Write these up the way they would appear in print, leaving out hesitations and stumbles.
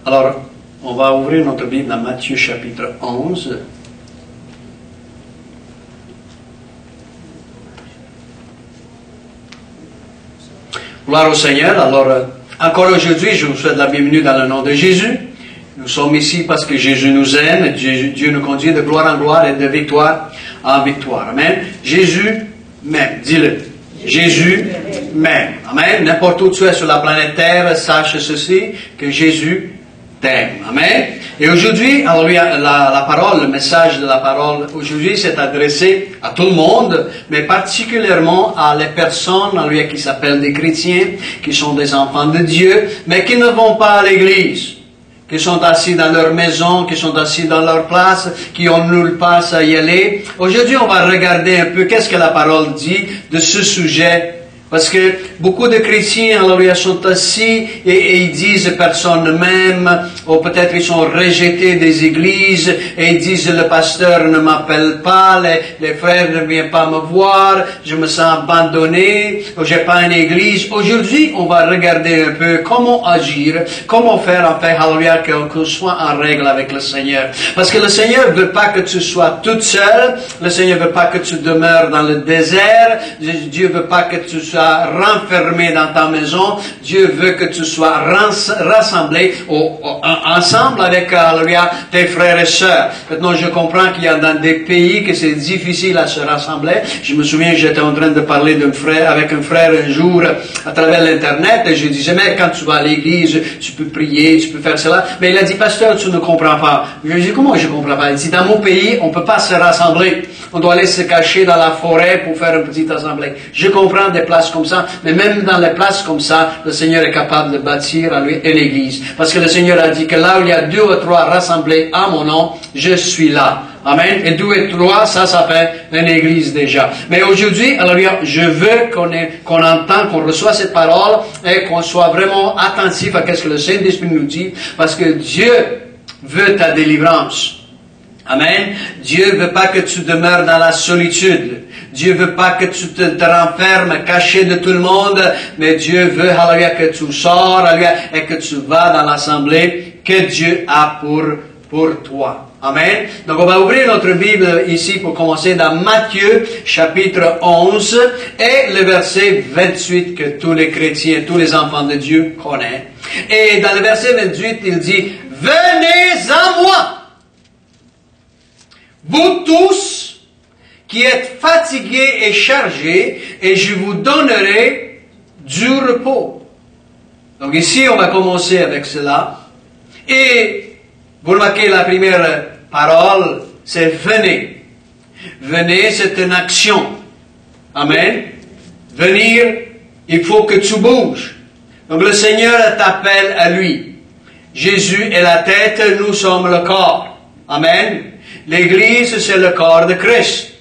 Alors, on va ouvrir notre Bible dans Matthieu chapitre 11. Gloire au Seigneur. Alors, encore aujourd'hui, je vous souhaite la bienvenue dans le nom de Jésus. Nous sommes ici parce que Jésus nous aime. Dieu nous conduit de gloire en gloire et de victoire en victoire. Amen. Jésus m'aime. Dis-le. Jésus m'aime. Amen. N'importe où tu es sur la planète Terre, sache ceci, que Jésus t'aime. Amen. Et aujourd'hui, alors la parole, le message de la parole, aujourd'hui, c'est adressé à tout le monde, mais particulièrement à les personnes, qui s'appellent des chrétiens, qui sont des enfants de Dieu, mais qui ne vont pas à l'église, qui sont assis dans leur maison, qui sont assis dans leur place, qui ont nulle part à y aller. Aujourd'hui, on va regarder un peu qu'est-ce que la parole dit de ce sujet. Parce que beaucoup de chrétiens, alors ils sont assis et ils disent personne ne m'aime, ou peut-être ils sont rejetés des églises et ils disent le pasteur ne m'appelle pas, les frères ne viennent pas me voir, je me sens abandonné, ou j'ai pas une église. Aujourd'hui, on va regarder un peu comment agir, comment faire en fait, alléluia, qu'on soit en règle avec le Seigneur. Parce que le Seigneur veut pas que tu sois toute seule, le Seigneur veut pas que tu demeures dans le désert, Dieu veut pas que tu sois renfermé dans ta maison. Dieu veut que tu sois rassemblé ensemble avec tes frères et sœurs. Maintenant, je comprends qu'il y a dans des pays que c'est difficile à se rassembler. Je me souviens, j'étais en train de parler avec un frère un jour à travers l'Internet et je disais, mais quand tu vas à l'église, tu peux prier, tu peux faire cela. Mais il a dit, pasteur, tu ne comprends pas. Je lui ai dit, comment je ne comprends pas? Il dit, dans mon pays, on ne peut pas se rassembler. On doit aller se cacher dans la forêt pour faire une petite assemblée. Je comprends des places comme ça, mais même dans les places comme ça, le Seigneur est capable de bâtir à lui une église. Parce que le Seigneur a dit que là où il y a 2 ou 3 rassemblés à mon nom, je suis là. Amen. Et 2 et 3, ça fait une église déjà. Mais aujourd'hui, alors, je veux qu'on entende, qu'on reçoive cette parole et qu'on soit vraiment attentif à ce que le Saint-Esprit nous dit, parce que Dieu veut ta délivrance. Amen. Dieu veut pas que tu demeures dans la solitude. Dieu veut pas que tu te renfermes, caché de tout le monde, mais Dieu veut, alléluia, que tu sors, alléluia, et que tu vas dans l'assemblée que Dieu a pour toi. Amen. Donc on va ouvrir notre Bible ici pour commencer dans Matthieu chapitre 11 et le verset 28 que tous les chrétiens, tous les enfants de Dieu connaissent. Et dans le verset 28, il dit, venez à moi, vous tous qui êtes fatigués et chargés, et je vous donnerai du repos. Donc ici, on va commencer avec cela. Et vous remarquez la première parole, c'est venez. Venez, c'est une action. Amen. Venir, il faut que tu bouges. Donc le Seigneur t'appelle à lui. Jésus est la tête, nous sommes le corps. Amen. L'Église, c'est le corps de Christ.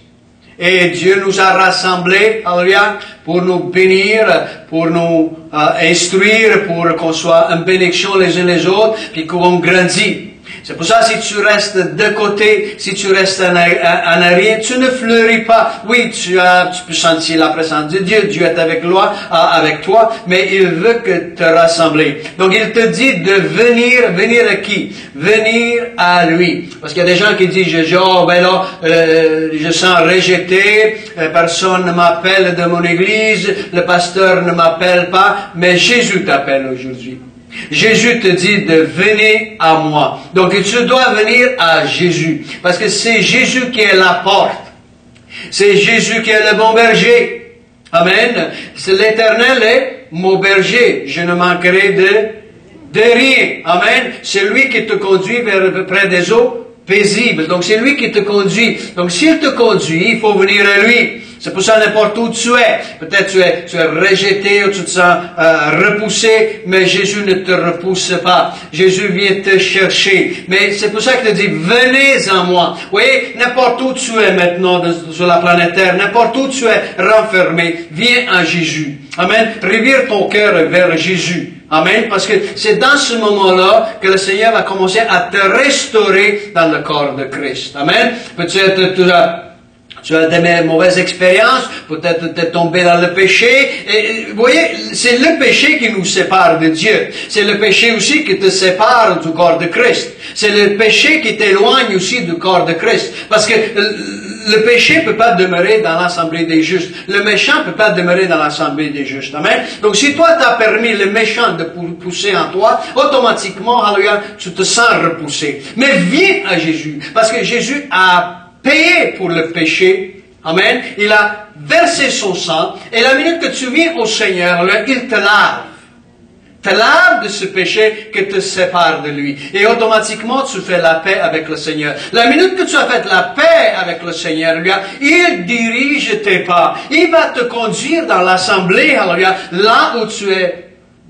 Et Dieu nous a rassemblés, alléluia, pour nous bénir, pour nous instruire, pour qu'on soit en bénédiction les uns les autres, puis qu'on grandisse. C'est pour ça, si tu restes de côté, si tu restes en arrière, tu ne fleuris pas. Oui, tu peux sentir la présence de Dieu, Dieu est avec toi, mais il veut que te rassembler. Donc, il te dit de venir à qui? Venir à lui. Parce qu'il y a des gens qui disent, je sens rejeté, personne ne m'appelle de mon église, le pasteur ne m'appelle pas, mais Jésus t'appelle aujourd'hui. Jésus te dit de venir à moi. Donc tu dois venir à Jésus. Parce que c'est Jésus qui est la porte. C'est Jésus qui est le bon berger. Amen. C'est l'Éternel est mon berger. Je ne manquerai de rien. Amen. C'est lui qui te conduit près des eaux paisibles. Donc c'est lui qui te conduit. Donc s'il te conduit, il faut venir à lui. C'est pour ça n'importe où tu es. Peut-être tu es rejeté ou tu te sens repoussé, mais Jésus ne te repousse pas. Jésus vient te chercher. Mais c'est pour ça qu'il te dit, venez à moi. Vous voyez, n'importe où tu es maintenant sur la planète Terre, n'importe où tu es renfermé, viens à Jésus. Amen. Revire ton cœur vers Jésus. Amen. Parce que c'est dans ce moment-là que le Seigneur va commencer à te restaurer dans le corps de Christ. Amen. Peut-être tu as des mauvaises expériences, peut-être tu es tombé dans le péché. Et, vous voyez, c'est le péché qui nous sépare de Dieu. C'est le péché aussi qui te sépare du corps de Christ. C'est le péché qui t'éloigne aussi du corps de Christ. Parce que le péché peut pas demeurer dans l'assemblée des justes. Le méchant peut pas demeurer dans l'assemblée des justes. Amen. Donc si toi tu as permis le méchant de pousser en toi, automatiquement, alléluia, tu te sens repoussé. Mais viens à Jésus. Parce que Jésus a payé pour le péché. Amen. Il a versé son sang. Et la minute que tu viens au Seigneur, il te lave. Te lave de ce péché que te sépare de lui. Et automatiquement, tu fais la paix avec le Seigneur. La minute que tu as fait la paix avec le Seigneur, il dirige tes pas. Il va te conduire dans l'assemblée, là où tu es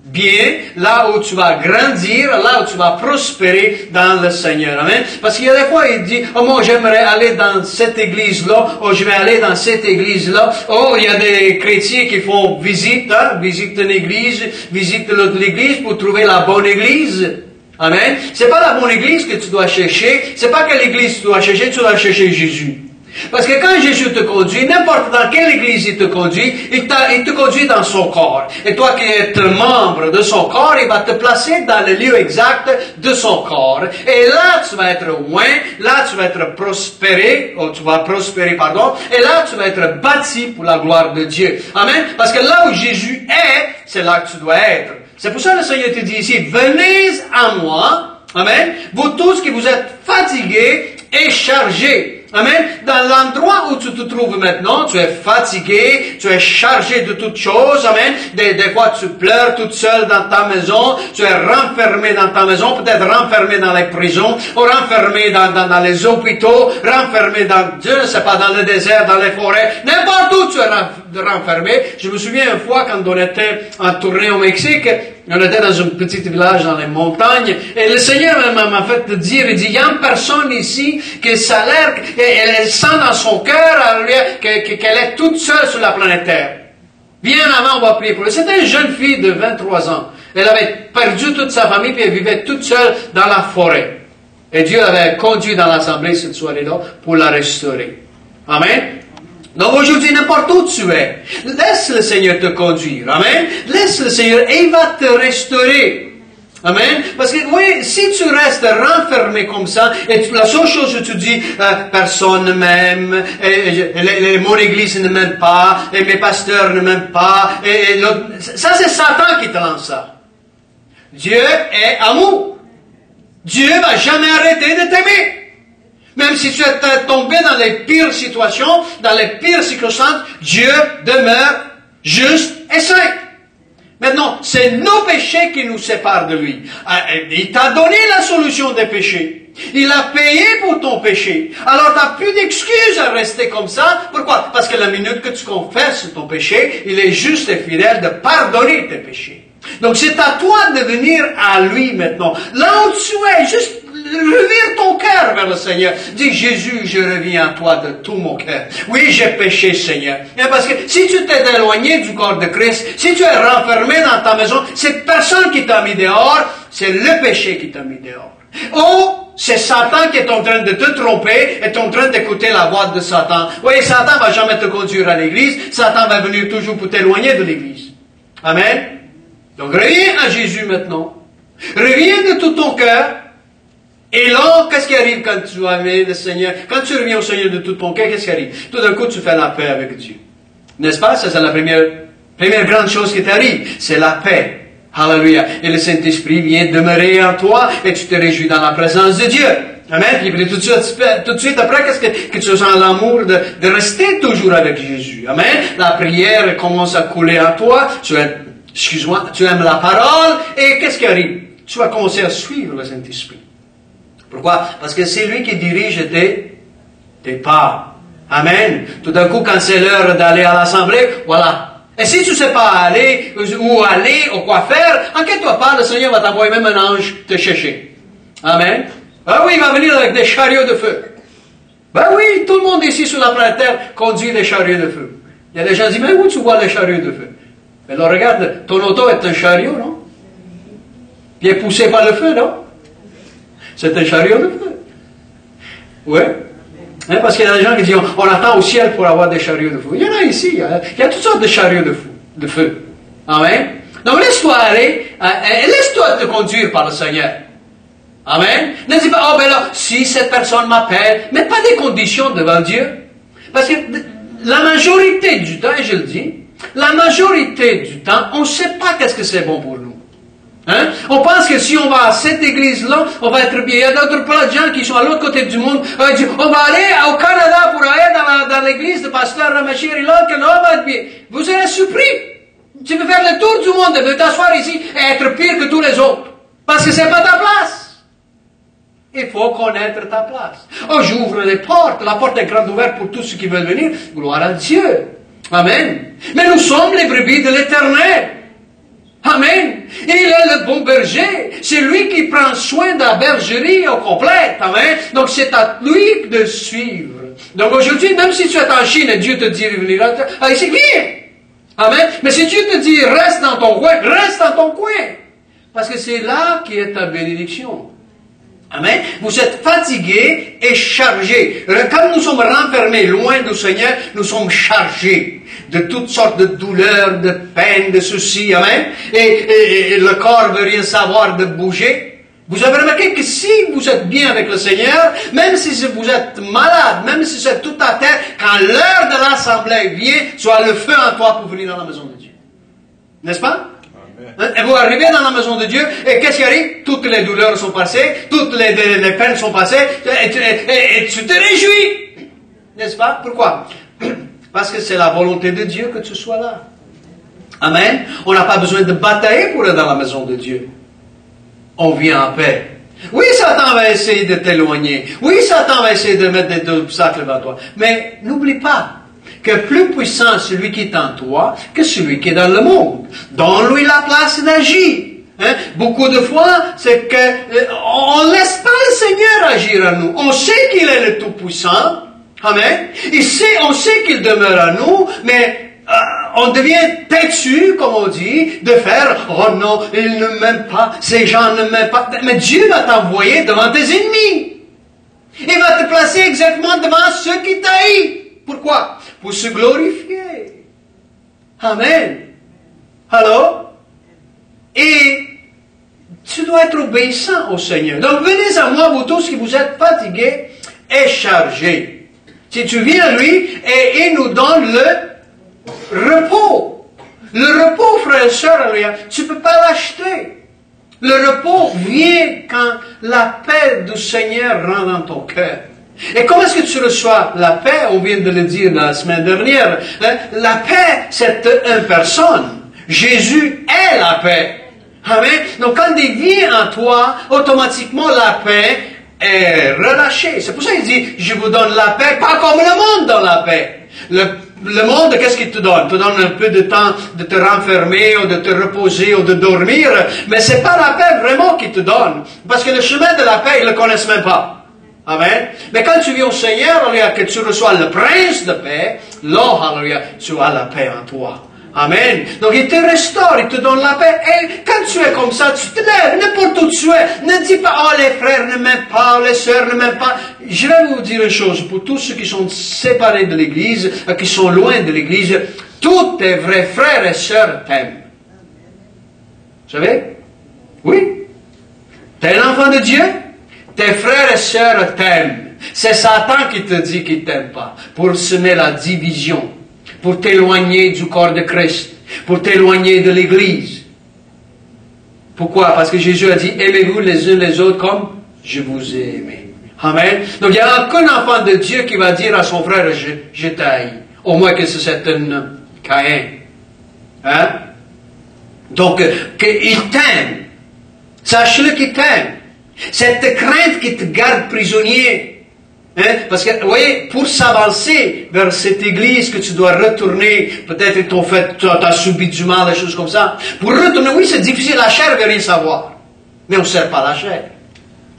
bien, là où tu vas grandir, là où tu vas prospérer dans le Seigneur. Amen. Parce qu'il y a des fois, il dit, oh, moi, j'aimerais aller dans cette église-là, oh, je vais aller dans cette église-là. Oh, il y a des chrétiens qui font visite, visite une église, visite l'autre église pour trouver la bonne église. Amen. C'est pas la bonne église que tu dois chercher, c'est pas quelle église tu dois chercher Jésus. Parce que quand Jésus te conduit, n'importe dans quelle église il te conduit, il te conduit dans son corps. Et toi qui es membre de son corps, il va te placer dans le lieu exact de son corps. Et là, tu vas être loin, là, tu vas être prospéré, et là, tu vas être bâti pour la gloire de Dieu. Amen. Parce que là où Jésus est, c'est là que tu dois être. C'est pour ça que le Seigneur te dit ici, venez à moi, amen, vous tous qui vous êtes fatigués et chargés. Amen. Dans l'endroit où tu te trouves maintenant, tu es fatigué, tu es chargé de toutes choses. Amen. Des fois, tu pleures toute seule dans ta maison, tu es renfermé dans ta maison, peut-être renfermé dans les prisons, ou renfermé dans les hôpitaux, renfermé dans, je ne sais pas, dans le désert, dans les forêts, n'importe où tu es renfermé. Je me souviens une fois quand on était en tournée au Mexique, on était dans un petit village dans les montagnes, et le Seigneur m'a fait dire, il dit, il y a une personne ici qui ça a l'air, elle sent dans son cœur qu'elle est toute seule sur la planète Terre. Viens avant, on va prier pour elle. C'était une jeune fille de 23 ans. Elle avait perdu toute sa famille, puis elle vivait toute seule dans la forêt. Et Dieu l'avait conduit dans l'assemblée cette soirée-là pour la restaurer. Amen. Donc aujourd'hui, n'importe où tu es, laisse le Seigneur te conduire. Amen. Laisse le Seigneur et il va te restaurer. Amen. Parce que, oui, si tu restes renfermé comme ça, et la seule chose que tu dis, personne ne m'aime, mon église ne m'aime pas, et mes pasteurs ne m'aiment pas, ça c'est Satan qui te lance ça. Dieu est amour. Dieu va jamais arrêter de t'aimer. Même si tu es tombé dans les pires situations, dans les pires circonstances, Dieu demeure juste et saint. Maintenant, c'est nos péchés qui nous séparent de lui. Il t'a donné la solution des péchés. Il a payé pour ton péché. Alors, tu n'as plus d'excuses à rester comme ça. Pourquoi? Parce que la minute que tu confesses ton péché, il est juste et fidèle de pardonner tes péchés. Donc, c'est à toi de venir à lui maintenant. Là où tu es, juste revire ton cœur vers le Seigneur. Dis, Jésus, je reviens à toi de tout mon cœur. Oui, j'ai péché, Seigneur. Et parce que si tu t'es éloigné du corps de Christ, si tu es renfermé dans ta maison, c'est personne qui t'a mis dehors, c'est le péché qui t'a mis dehors. Oh, c'est Satan qui est en train de te tromper, est en train d'écouter la voix de Satan. Oui, Satan va jamais te conduire à l'église, Satan va venir toujours pour t'éloigner de l'église. Amen. Donc reviens à Jésus maintenant. Reviens de tout ton cœur. Et là, qu'est-ce qui arrive quand tu vas aimer le Seigneur? Quand tu reviens au Seigneur de tout ton cœur, qu'est-ce qui arrive? Tout d'un coup, tu fais la paix avec Dieu. N'est-ce pas? Ça, c'est la première grande chose qui t'arrive. C'est la paix. Alléluia. Et le Saint-Esprit vient demeurer en toi et tu te réjouis dans la présence de Dieu. Amen. Puis tout de suite après, qu'est-ce que tu sens l'amour de rester toujours avec Jésus. Amen. La prière commence à couler en toi. Tu aimes la parole. Et qu'est-ce qui arrive? Tu vas commencer à suivre le Saint-Esprit. Pourquoi? Parce que c'est lui qui dirige tes pas. Amen. Tout d'un coup, quand c'est l'heure d'aller à l'assemblée, voilà. Et si tu ne sais pas aller, ou quoi faire, inquiète-toi pas, le Seigneur va t'envoyer même un ange te chercher. Amen. Ben oui, il va venir avec des chariots de feu. Ben oui, tout le monde ici sur la planète Terre conduit des chariots de feu. Il y a des gens qui disent, mais où tu vois les chariots de feu? Mais là, regarde, ton auto est un chariot, non? Puis il est poussé par le feu, non? C'est un chariot de feu. Oui. Hein, parce qu'il y a des gens qui disent, on attend au ciel pour avoir des chariots de feu. Il y en a ici, il y a toutes sortes de chariots de feu. Amen. Donc laisse-toi aller, laisse-toi te conduire par le Seigneur. Amen. Ne dis pas, oh ben là, si cette personne m'appelle, mets pas des conditions devant Dieu. Parce que la majorité du temps, et je le dis, la majorité du temps, on ne sait pas qu'est-ce que c'est bon pour nous. Hein? On pense que si on va à cette église-là, on va être bien. Il y a d'autres plein de gens qui sont à l'autre côté du monde. On va aller au Canada pour aller dans l'église de pasteur Ramachir et là, que l'homme va être bien. Vous serez surpris. Tu veux faire le tour du monde, de t'asseoir ici et être pire que tous les autres. Parce que c'est pas ta place. Il faut connaître ta place. Oh, j'ouvre les portes. La porte est grande ouverte pour tous ceux qui veulent venir. Gloire à Dieu. Amen. Mais nous sommes les brebis de l'Éternel. Amen. Il est le bon berger. C'est lui qui prend soin de la bergerie au complet. Amen. Donc c'est à lui de suivre. Donc aujourd'hui, même si tu es en Chine et Dieu te dit de venir ici, viens. Amen. Mais si Dieu te dit reste dans ton coin, reste dans ton coin. Parce que c'est là qui est ta bénédiction. Amen. Vous êtes fatigués et chargés. Quand nous sommes renfermés loin du Seigneur, nous sommes chargés de toutes sortes de douleurs, de peines, de soucis. Amen. Et le corps ne veut rien savoir de bouger. Vous avez remarqué que si vous êtes bien avec le Seigneur, même si vous êtes malade, même si vous êtes tout à terre, quand l'heure de l'assemblée vient, soit le feu en toi pour venir dans la maison de Dieu. N'est-ce pas? Et vous arrivez dans la maison de Dieu, et qu'est-ce qui arrive? Toutes les douleurs sont passées, toutes les peines sont passées, et tu te réjouis. N'est-ce pas? Pourquoi? Parce que c'est la volonté de Dieu que tu sois là. Amen. On n'a pas besoin de batailler pour être dans la maison de Dieu. On vient en paix. Oui, Satan va essayer de t'éloigner. Oui, Satan va essayer de mettre des obstacles devant toi. Mais n'oublie pas que plus puissant celui qui est en toi que celui qui est dans le monde. Donne-lui la place d'agir. Hein? Beaucoup de fois, c'est que on laisse pas le Seigneur agir à nous. On sait qu'il est le Tout-Puissant. Amen. On sait qu'il demeure à nous, mais on devient têtu, comme on dit, de faire « Oh non, il ne m'aime pas, ces gens ne m'aiment pas. » Mais Dieu va t'envoyer devant tes ennemis. Il va te placer exactement devant ceux qui t'haïssent. Pourquoi? Pour se glorifier. Amen. Allô? Et tu dois être obéissant au Seigneur. Donc venez à moi, vous tous qui vous êtes fatigués et chargés. Si tu viens à lui, et il nous donne le repos. Le repos, frères et sœurs, tu ne peux pas l'acheter. Le repos vient quand la paix du Seigneur rentre dans ton cœur. Et comment est-ce que tu reçois la paix? On vient de le dire la semaine dernière. La paix, c'est une personne. Jésus est la paix. Amen. Donc quand il vient en toi, automatiquement la paix est relâchée. C'est pour ça qu'il dit, je vous donne la paix, pas comme le monde donne la paix. Le monde, qu'est-ce qu'il te donne? Il te donne un peu de temps de te renfermer, ou de te reposer, ou de dormir. Mais c'est pas la paix vraiment qu'il te donne. Parce que le chemin de la paix, ils ne le connaissent même pas. Amen. Mais quand tu viens au Seigneur, alléluia, que tu reçois le prince de paix, là, alléluia, tu as la paix en toi. Amen. Donc il te restaure, il te donne la paix. Et quand tu es comme ça, tu te lèves, n'importe où tu es. Ne dis pas, oh les frères ne m'aiment pas, les sœurs ne m'aiment pas. Je vais vous dire une chose, pour tous ceux qui sont séparés de l'Église, qui sont loin de l'Église, tous tes vrais frères et sœurs t'aiment. Vous savez? Oui. Tu es un enfant de Dieu? Tes frères et sœurs t'aiment. C'est Satan qui te dit qu'il ne t'aime pas. Pour semer la division. Pour t'éloigner du corps de Christ. Pour t'éloigner de l'Église. Pourquoi? Parce que Jésus a dit, aimez-vous les uns les autres comme je vous ai aimé. Amen. Donc il n'y a aucun enfant de Dieu qui va dire à son frère, je t'haïs. Au moins que c'est un Caïn. Hein? Donc, qu'il t'aime. Sache-le qu'il t'aime. Cette crainte qui te garde prisonnier. Hein? Parce que, vous voyez, pour s'avancer vers cette église que tu dois retourner, peut-être tu as subi du mal, des choses comme ça. Pour retourner, oui, c'est difficile, la chair ne veut rien savoir. Mais on ne sert pas la chair.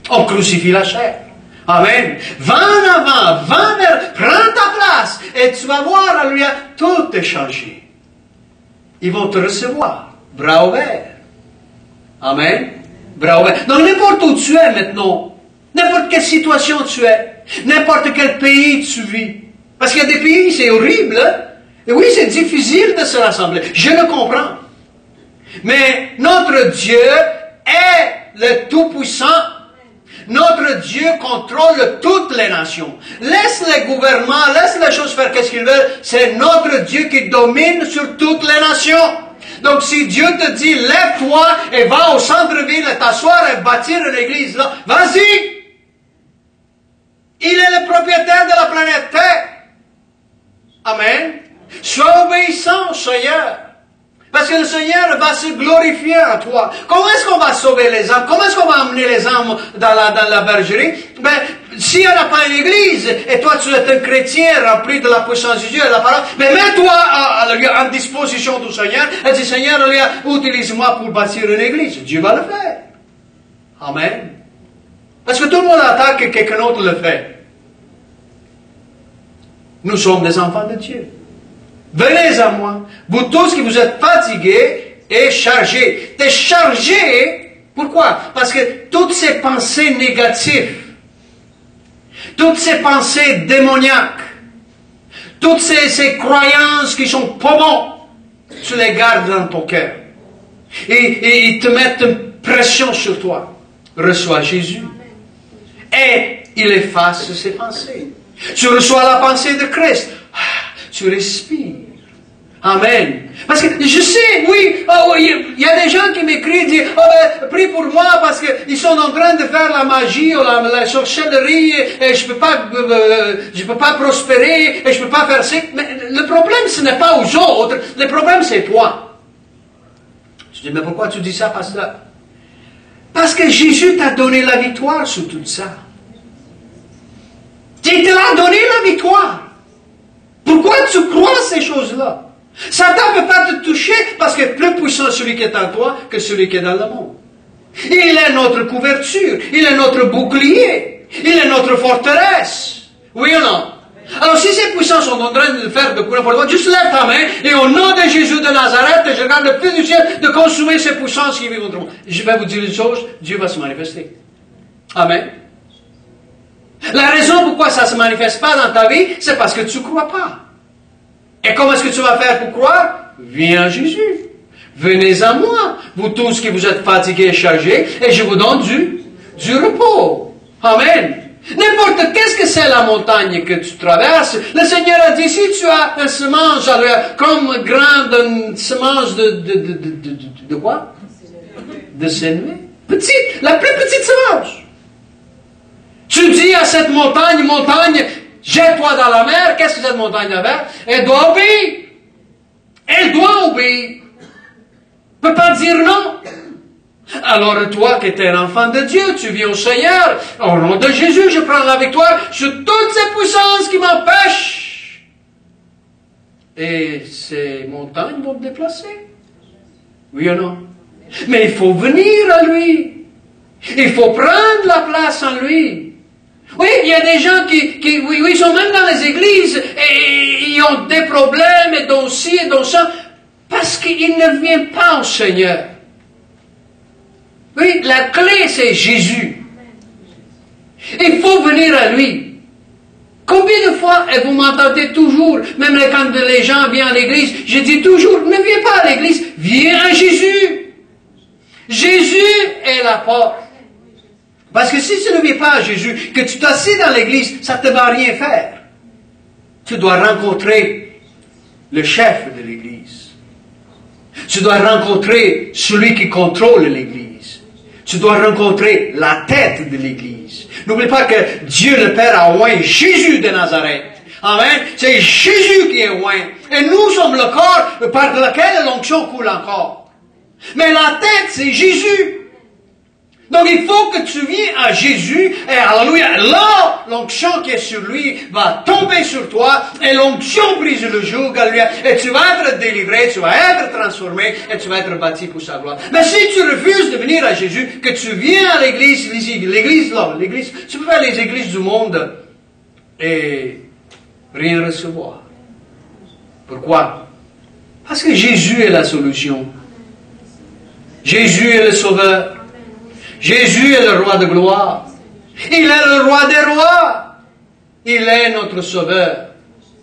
On crucifie la chair. Amen. Va en avant, va vers, prends ta place, et tu vas voir, alléluia, tout est changé. Ils vont te recevoir, bras ouverts. Amen. Bras ouverts. Donc n'importe où tu es maintenant, n'importe quelle situation tu es, N'importe quel pays tu vis. Parce qu'il y a des pays, c'est horrible. Hein? Et oui, c'est difficile de se rassembler. Je le comprends. Mais notre Dieu est le Tout-Puissant. Notre Dieu contrôle toutes les nations. Laisse les gouvernements, laisse les choses faire qu'est-ce qu'ils veulent. C'est notre Dieu qui domine sur toutes les nations. Donc si Dieu te dit, lève-toi et va au centre-ville et t'asseoir et bâtir une église là, vas-y! Il est le propriétaire de la planète Terre. Amen. Sois obéissant au Seigneur. Parce que le Seigneur va se glorifier en toi. Comment est-ce qu'on va sauver les âmes? Comment est-ce qu'on va amener les âmes dans la bergerie? Ben, s'il n'y en a pas une église, et toi tu es un chrétien rempli de la puissance de Dieu et de la parole, mais mets-toi en disposition du Seigneur et dis, Seigneur, utilise-moi pour bâtir une église. Dieu va le faire. Amen. Parce que tout le monde attend que quelqu'un d'autre le fait. Nous sommes des enfants de Dieu. Venez à moi, vous tous qui vous êtes fatigués et chargés. T'es chargé, pourquoi? Parce que toutes ces pensées négatives, toutes ces pensées démoniaques, toutes ces croyances qui sont pas bonnes, tu les gardes dans ton cœur. Et ils te mettent une pression sur toi. Reçois Jésus. Et il efface ces pensées. Tu reçois la pensée de Christ. Tu respires. Amen. Parce que je sais, oui, il y a des gens qui m'écrivent, disent, prie pour moi parce qu'ils sont en train de faire la magie ou la sorcellerie et je peux pas prospérer et je peux pas faire ça. Mais le problème, ce n'est pas aux autres. Le problème, c'est toi. Je dis, mais pourquoi tu dis ça, pasteur? Parce que Jésus t'a donné la victoire sur tout ça. Il te l'a donné la victoire. Pourquoi tu crois ces choses-là? Satan ne peut pas te toucher parce que plus puissant celui qui est en toi que celui qui est dans le monde. Il est notre couverture, il est notre bouclier, il est notre forteresse. Oui ou non? Alors si ces puissants sont en train de faire de n'importe quoi, juste lève ta main et au nom de Jésus de Nazareth, je regarde le Fils du ciel de consommer ces puissances qui vivent autour de moi. Je vais vous dire une chose, Dieu va se manifester. Amen. La raison pourquoi ça ne se manifeste pas dans ta vie, c'est parce que tu ne crois pas. Et comment est-ce que tu vas faire pour croire? Viens à Jésus. Venez à moi, vous tous qui vous êtes fatigués et chargés, et je vous donne du repos. Amen. N'importe qu'est-ce que c'est la montagne que tu traverses, le Seigneur a dit, si tu as une semence comme grande, une semence de quoi? De sénévé. Petite, la plus petite semence. Tu dis à cette montagne, jette-toi dans la mer. Qu'est-ce que cette montagne va faire? Elle doit obéir. Elle doit obéir. Ne peut pas dire non. Alors toi qui es un enfant de Dieu, tu viens au Seigneur. Au nom de Jésus, je prends la victoire sur toutes ces puissances qui m'empêchent. Et ces montagnes vont te déplacer. Oui ou non? Mais il faut venir à lui. Il faut prendre la place en lui. Oui, il y a des gens qui sont même dans les églises et ils ont des problèmes et dont ci et dont ça parce qu'ils ne viennent pas au Seigneur. Oui, la clé c'est Jésus. Il faut venir à lui. Combien de fois, et vous m'entendez toujours, même quand les gens viennent à l'église, je dis toujours, ne viens pas à l'église, viens à Jésus. Jésus est la porte. Parce que si tu ne viens pas à Jésus, que tu t'assieds dans l'église, ça ne te va rien faire. Tu dois rencontrer le chef de l'église. Tu dois rencontrer celui qui contrôle l'église. Tu dois rencontrer la tête de l'église. N'oublie pas que Dieu le Père a oint Jésus de Nazareth. Amen. C'est Jésus qui est oint. Et nous sommes le corps par lequel l'onction coule encore. Mais la tête, c'est Jésus. Donc il faut que tu viennes à Jésus, et alléluia, là, l'onction qui est sur lui va tomber sur toi, et l'onction brise le joug, alléluia, et tu vas être délivré, tu vas être transformé, et tu vas être bâti pour sa gloire. Mais si tu refuses de venir à Jésus, que tu viens à l'église, l'église, tu peux faire les églises du monde, et rien recevoir. Pourquoi? Parce que Jésus est la solution. Jésus est le sauveur. Jésus est le roi de gloire. Il est le roi des rois. Il est notre sauveur.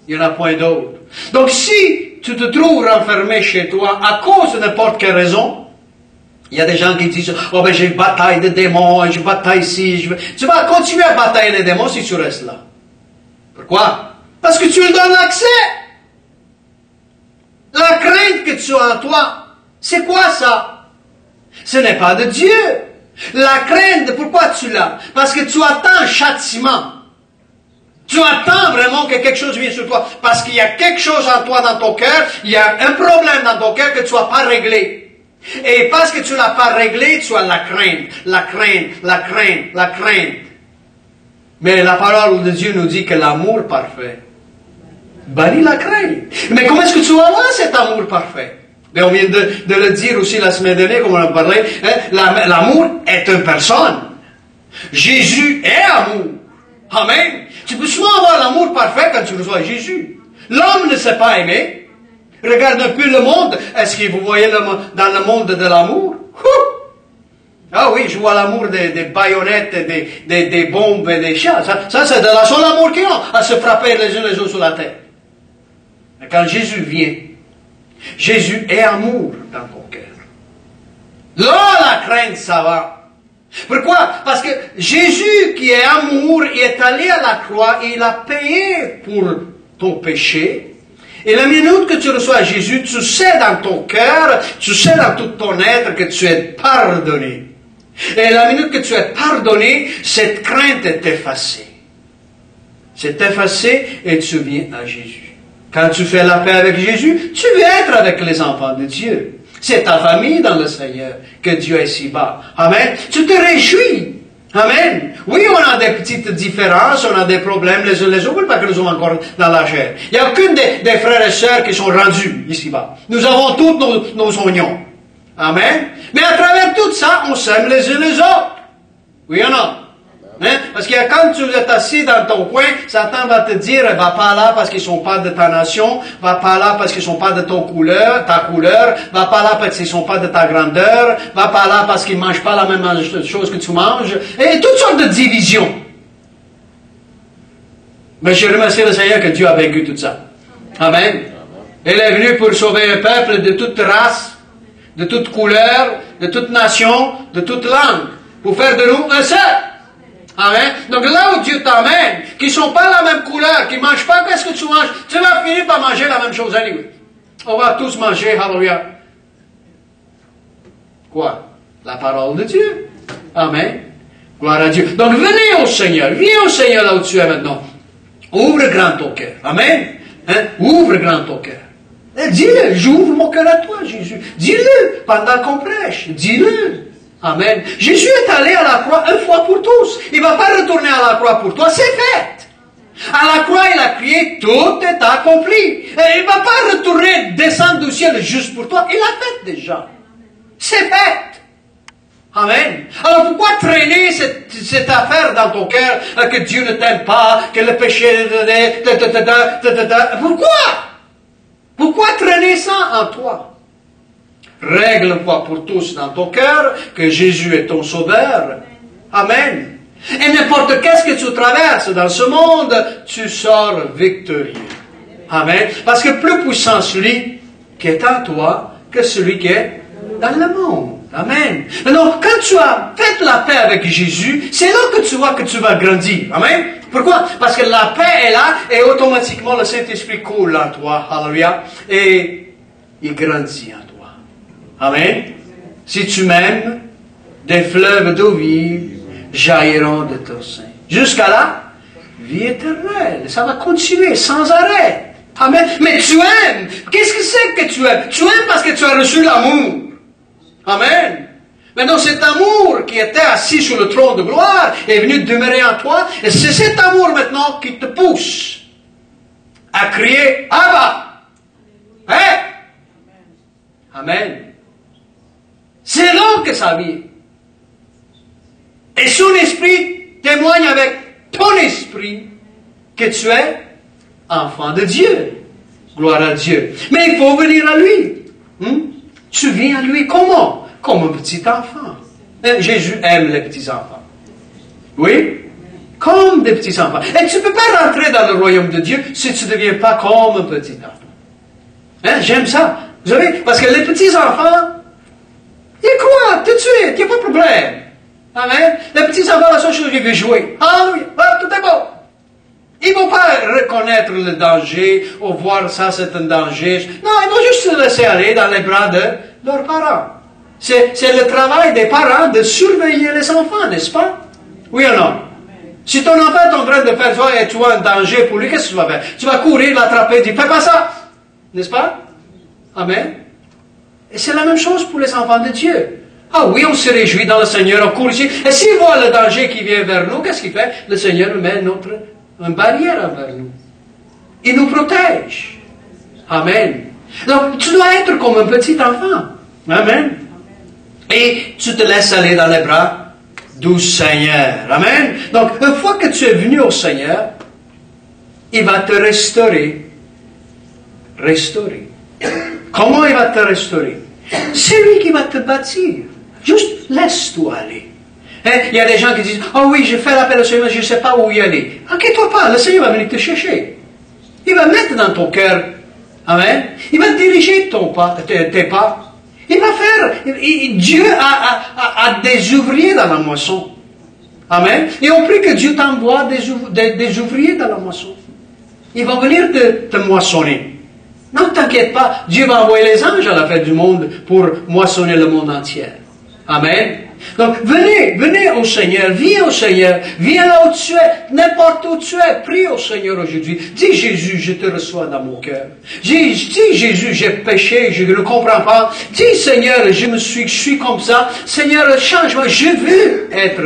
Il n'y en a point d'autre. Donc si tu te trouves renfermé chez toi à cause de n'importe quelle raison, il y a des gens qui disent, oh ben j'ai une bataille de démons, je bataille ici, tu vas continuer à batailler les démons si tu restes là. Pourquoi? Parce que tu lui donnes accès. La crainte que tu as en toi, c'est quoi ça? Ce n'est pas de Dieu. La crainte, pourquoi tu l'as? Parce que tu attends un châtiment. Tu attends vraiment que quelque chose vienne sur toi. Parce qu'il y a quelque chose en toi, dans ton cœur, il y a un problème dans ton cœur que tu n'as pas réglé. Et parce que tu ne l'as pas réglé, tu as la crainte, la crainte, la crainte, la crainte. Mais la parole de Dieu nous dit que l'amour parfait bannit la crainte. Mais comment est-ce que tu vas avoir cet amour parfait? Et on vient de le dire aussi la semaine dernière, comme on en parlait, hein, l'amour est une personne. Jésus est amour. Amen. Tu peux souvent avoir l'amour parfait quand tu reçois Jésus. L'homme ne sait pas aimer. Regarde un peu le monde. Est-ce que vous voyez dans le monde de l'amour? Ah oui, je vois l'amour des baïonnettes, des bombes et des chats. Ça c'est de la seule amour qu'ils ont, à se frapper les uns les autres sur la tête. Mais quand Jésus vient, Jésus est amour dans ton cœur. Là, la crainte, ça va. Pourquoi? Parce que Jésus, qui est amour, il est allé à la croix et il a payé pour ton péché. Et la minute que tu reçois Jésus, tu sais dans ton cœur, tu sais dans tout ton être que tu es pardonné. Et la minute que tu es pardonné, cette crainte est effacée. C'est effacé et tu viens à Jésus. Quand tu fais la paix avec Jésus, tu veux être avec les enfants de Dieu. C'est ta famille dans le Seigneur que Dieu est si bas. Amen. Tu te réjouis. Amen. Oui, on a des petites différences, on a des problèmes les uns les autres, parce que nous sommes encore dans la chair. Il n'y a aucune des frères et sœurs qui sont rendus ici-bas. Nous avons tous nos oignons. Amen. Mais à travers tout ça, on s'aime les uns les autres. Oui ou non? Hein? Parce que quand tu es assis dans ton coin, Satan va te dire, va pas là parce qu'ils sont pas de ta nation, va pas là parce qu'ils sont pas de ta couleur, va pas là parce qu'ils sont pas de ta grandeur, va pas là parce qu'ils mangent pas la même chose que tu manges, et toutes sortes de divisions. Mais je remercie le Seigneur que Dieu a vaincu tout ça. Amen. Il est venu pour sauver un peuple de toute race, de toute couleur, de toute nation, de toute langue, pour faire de nous un seul. Amen. Donc là où Dieu t'amène, qui ne sont pas la même couleur, qui ne mangent pas qu'est-ce que tu manges, tu vas finir par manger la même chose anyway. On va tous manger, alléluia. Quoi? La parole de Dieu. Amen. Gloire à Dieu. Donc venez au Seigneur. Viens au Seigneur là où tu es maintenant. Ouvre grand ton cœur. Amen. Hein? Ouvre grand ton cœur. Dis-le. J'ouvre mon cœur à toi, Jésus. Dis-le pendant qu'on prêche. Dis-le. Amen. Jésus est allé à la croix une fois pour tous. Il ne va pas retourner à la croix pour toi. C'est fait. À la croix, il a crié, tout est accompli. Et il ne va pas retourner, descendre du ciel juste pour toi. Il l'a fait déjà. C'est fait. Amen. Alors pourquoi traîner cette affaire dans ton cœur, que Dieu ne t'aime pas, que le péché... Pourquoi? Pourquoi traîner ça en toi? Règle une fois pour tous dans ton cœur que Jésus est ton sauveur. Amen. Et n'importe qu'est-ce que tu traverses dans ce monde, tu sors victorieux. Amen. Parce que plus puissant celui qui est en toi que celui qui est dans le monde. Amen. Donc, quand tu as fait la paix avec Jésus, c'est là que tu vois que tu vas grandir. Amen. Pourquoi? Parce que la paix est là et automatiquement le Saint-Esprit coule en toi. Alléluia. Et il grandit en toi. Amen. Si tu m'aimes, des fleuves d'eau vive jailliront de ton sein. Jusqu'à là, vie éternelle. Ça va continuer sans arrêt. Amen. Mais tu aimes. Qu'est-ce que c'est que tu aimes? Tu aimes parce que tu as reçu l'amour. Amen. Maintenant, cet amour qui était assis sur le trône de gloire est venu demeurer en toi. Et c'est cet amour maintenant qui te pousse à crier Abba. Hein? Amen. C'est là que ça vient. Et son esprit témoigne avec ton esprit que tu es enfant de Dieu. Gloire à Dieu. Mais il faut venir à lui. Tu viens à lui comment? Comme un petit enfant. Jésus aime les petits enfants. Oui? Comme des petits enfants. Et tu ne peux pas rentrer dans le royaume de Dieu si tu ne deviens pas comme un petit enfant. Hein? J'aime ça. Vous savez, parce que les petits enfants, ils croient tout de suite, il n'y a pas de problème. Amen. Les petits enfants, la seule chose qu'ils veulent jouer. Alléluia, tout est bon. Ils ne vont pas reconnaître le danger, ou voir ça c'est un danger. Non, ils vont juste se laisser aller dans les bras de leurs parents. C'est le travail des parents de surveiller les enfants, n'est-ce pas? Oui ou non? Si ton enfant est en train de faire ça et tu vois un danger pour lui, qu'est-ce que tu vas faire? Tu vas courir, l'attraper, dire, fais pas ça! N'est-ce pas? Amen. Et c'est la même chose pour les enfants de Dieu. Ah oui, on se réjouit dans le Seigneur, on court ici. Et s'il voit le danger qui vient vers nous, qu'est-ce qu'il fait? Le Seigneur met une barrière envers nous. Il nous protège. Amen. Donc, tu dois être comme un petit enfant. Amen. Et tu te laisses aller dans les bras du Seigneur. Amen. Donc, une fois que tu es venu au Seigneur, il va te restaurer. Restaurer. Comment il va te restaurer? C'est lui qui va te bâtir. Juste laisse-toi aller. Hein? Il y a des gens qui disent, oh oui, j'ai fait l'appel au Seigneur, je ne sais pas où y aller. Inquiète-toi pas, le Seigneur va venir te chercher. Il va mettre dans ton cœur. Amen. Il va diriger tes pas. Il va faire. Dieu a des ouvriers dans la moisson. Amen. Et on prie que Dieu t'envoie des ouvriers dans la moisson. Il va venir te moissonner. Non, t'inquiète pas, Dieu va envoyer les anges à la fête du monde pour moissonner le monde entier. Amen. Donc, venez au Seigneur, viens là où tu es, n'importe où tu es, prie au Seigneur aujourd'hui. Dis Jésus, je te reçois dans mon cœur. Dis Jésus, j'ai péché, je ne comprends pas. Dis Seigneur, je suis comme ça. Seigneur, change-moi, je veux être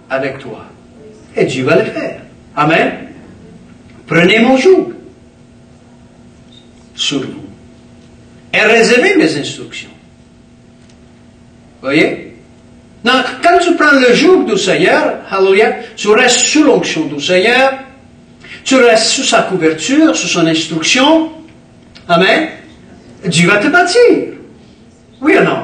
avec toi. Et Dieu va le faire. Amen. Prenez mon joug sur vous et réservez mes instructions. Voyez? Donc, quand tu prends le joug du Seigneur, alléluia, tu restes sous l'onction du Seigneur, tu restes sous sa couverture, sous son instruction. Amen. Dieu va te bâtir. Oui ou non?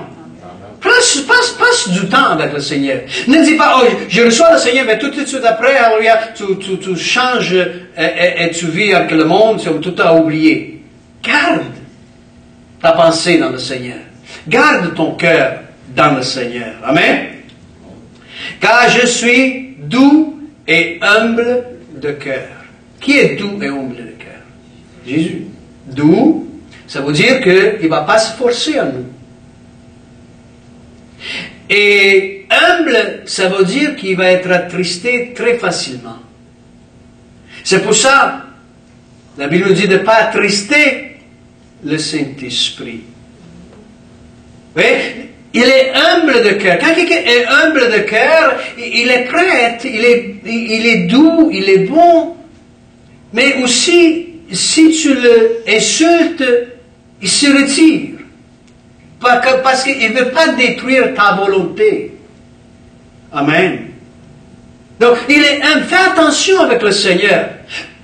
Passe du temps avec le Seigneur. Ne dis pas, oh, je reçois le Seigneur, mais tout de suite après, alléluia, tu changes et tu vis avec le monde, tout a oublié. Garde ta pensée dans le Seigneur. Garde ton cœur dans le Seigneur. Amen. Car je suis doux et humble de cœur. Qui est doux et humble de cœur? Jésus. Doux, ça veut dire qu'il ne va pas se forcer à nous. Et humble, ça veut dire qu'il va être attristé très facilement. C'est pour ça, la Bible nous dit de ne pas attrister le Saint-Esprit. Oui? Il est humble de cœur. Quand quelqu'un est humble de cœur, il est prêt, il est doux, il est bon. Mais aussi, si tu le insultes, il se retire. Parce qu'il ne veut pas détruire ta volonté. Amen. Donc, il est humble. Fais attention avec le Seigneur.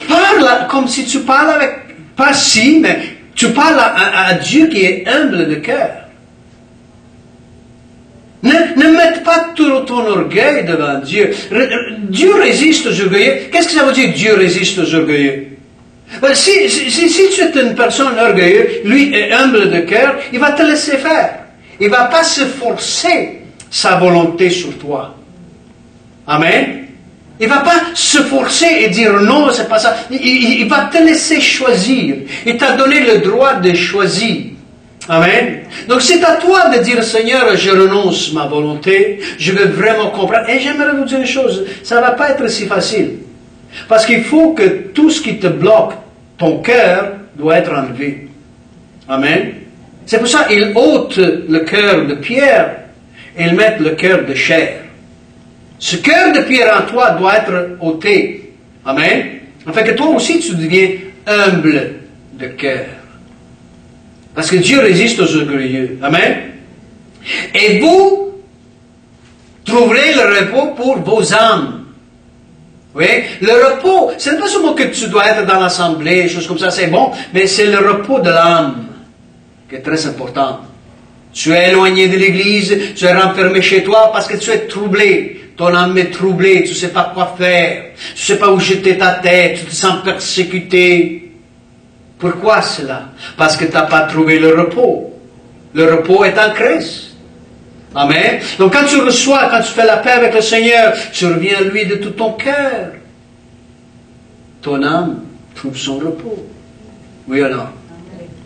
Parle comme si tu parles avec, pas si, mais tu parles à Dieu qui est humble de cœur. Ne mette pas tout ton orgueil devant Dieu. Dieu résiste aux orgueilleux. Qu'est-ce que ça veut dire Dieu résiste aux orgueilleux? Si tu es une personne orgueilleuse, lui est humble de cœur, il va te laisser faire. Il ne va pas se forcer sa volonté sur toi. Amen. Il ne va pas se forcer et dire non, c'est pas ça. Il va te laisser choisir. Il t'a donné le droit de choisir. Amen. Donc c'est à toi de dire, Seigneur, je renonce ma volonté, je veux vraiment comprendre. Et j'aimerais vous dire une chose, ça ne va pas être si facile. Parce qu'il faut que tout ce qui te bloque, ton cœur, doit être enlevé. Amen. C'est pour ça qu'il ôte le cœur de pierre et il met le cœur de chair. Ce cœur de pierre en toi doit être ôté. Amen. Afin que toi aussi tu deviens humble de cœur. Parce que Dieu résiste aux orgueilleux. Amen. Et vous trouverez le repos pour vos âmes. Oui, le repos, ce n'est pas seulement que tu dois être dans l'assemblée, choses comme ça, c'est bon, mais c'est le repos de l'âme qui est très important. Tu es éloigné de l'église, tu es renfermé chez toi parce que tu es troublé ton âme est troublée, tu ne sais pas quoi faire, tu ne sais pas où jeter ta tête, tu te sens persécuté. Pourquoi cela? Parce que tu n'as pas trouvé le repos. Le repos est en Christ. Amen. Donc quand tu reçois, quand tu fais la paix avec le Seigneur, tu reviens à lui de tout ton cœur. Ton âme trouve son repos. Oui ou non?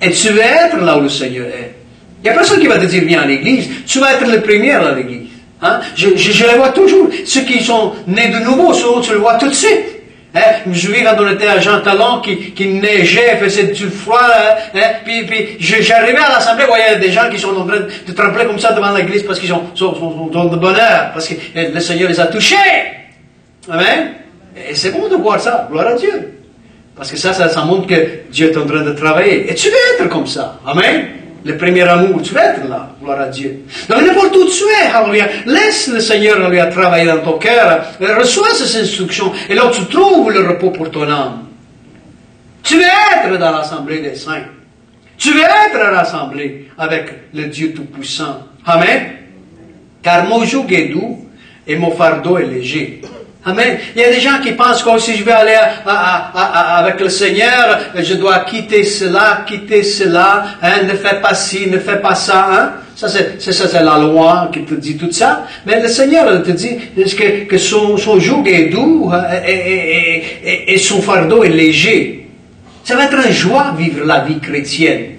Et tu veux être là où le Seigneur est. Il n'y a personne qui va te dire viens à l'église. Tu vas être le premier à l'église. Hein? Je les vois toujours. Ceux qui sont nés de nouveau, tu le vois tout de suite. Hein? Je me souviens quand on était à Jean Talon, qui neigeait, faisait du froid, hein? Puis j'arrivais à l'assemblée, il y a des gens qui sont en train de trembler comme ça devant l'église parce qu'ils sont de bonheur, parce que le Seigneur les a touchés. Amen. Et c'est bon de voir ça, gloire à Dieu. Parce que ça montre que Dieu est en train de travailler. Et tu veux être comme ça. Amen. Le premier amour, tu veux être là, gloire à Dieu. Donc n'importe où tu es, alléluia, laisse le Seigneur lui travailler dans ton cœur, reçois ces instructions, et là tu trouves le repos pour ton âme. Tu veux être dans l'assemblée des saints. Tu veux être rassemblé avec le Dieu Tout-Puissant. Amen. Car mon joug est doux et mon fardeau est léger. Amen. Il y a des gens qui pensent que si je vais aller avec le Seigneur, je dois quitter cela, hein, ne fais pas ci, ne fais pas ça. Hein. Ça, c'est la loi qui te dit tout ça. Mais le Seigneur te dit que son joug est doux et son fardeau est léger. Ça va être une joie vivre la vie chrétienne.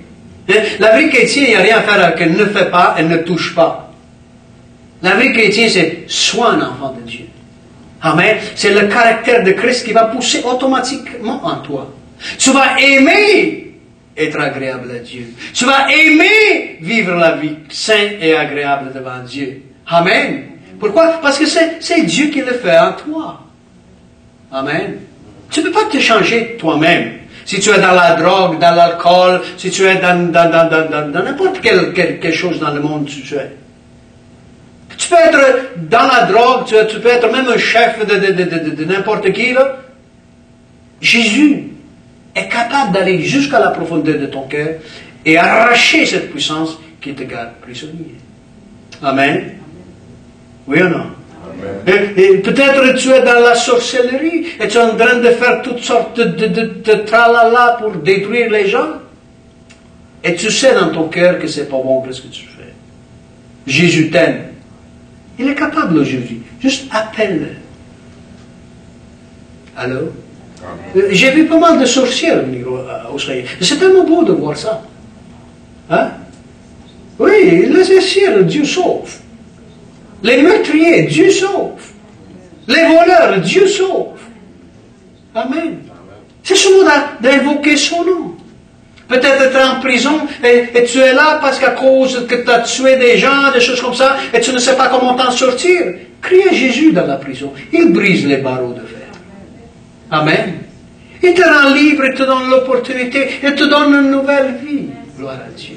Hein. La vie chrétienne, il n'y a rien à faire avec elle ne fait pas, elle ne touche pas. La vie chrétienne, c'est sois un enfant de Dieu. Amen. C'est le caractère de Christ qui va pousser automatiquement en toi. Tu vas aimer être agréable à Dieu. Tu vas aimer vivre la vie sainte et agréable devant Dieu. Amen. Pourquoi? Parce que c'est Dieu qui le fait en toi. Amen. Tu ne peux pas te changer toi-même. Si tu es dans la drogue, dans l'alcool, si tu es dans n'importe quelque chose dans le monde, tu es. Tu peux être dans la drogue, tu peux être même un chef de n'importe qui, là. Jésus est capable d'aller jusqu'à la profondeur de ton cœur et arracher cette puissance qui te garde prisonnier. Amen. Oui ou non? Et peut-être tu es dans la sorcellerie et tu es en train de faire toutes sortes de tralala pour détruire les gens. Et tu sais dans ton cœur que c'est pas bon ce que tu fais. Jésus t'aime. Il est capable aujourd'hui. Juste appelle-le. Allô? J'ai vu pas mal de sorcières venir au Seigneur. C'est tellement beau de voir ça. Hein? Oui, les sorcières, Dieu sauve. Les meurtriers, Dieu sauve. Les voleurs, Dieu sauve. Amen. C'est seulement d'invoquer son nom. Peut-être tu es en prison et tu es là parce qu'à cause que tu as tué des gens, des choses comme ça, et tu ne sais pas comment t'en sortir. Crie à Jésus dans la prison. Il brise les barreaux de fer. Amen. Il te rend libre, il te donne l'opportunité, il te donne une nouvelle vie. Gloire à Dieu.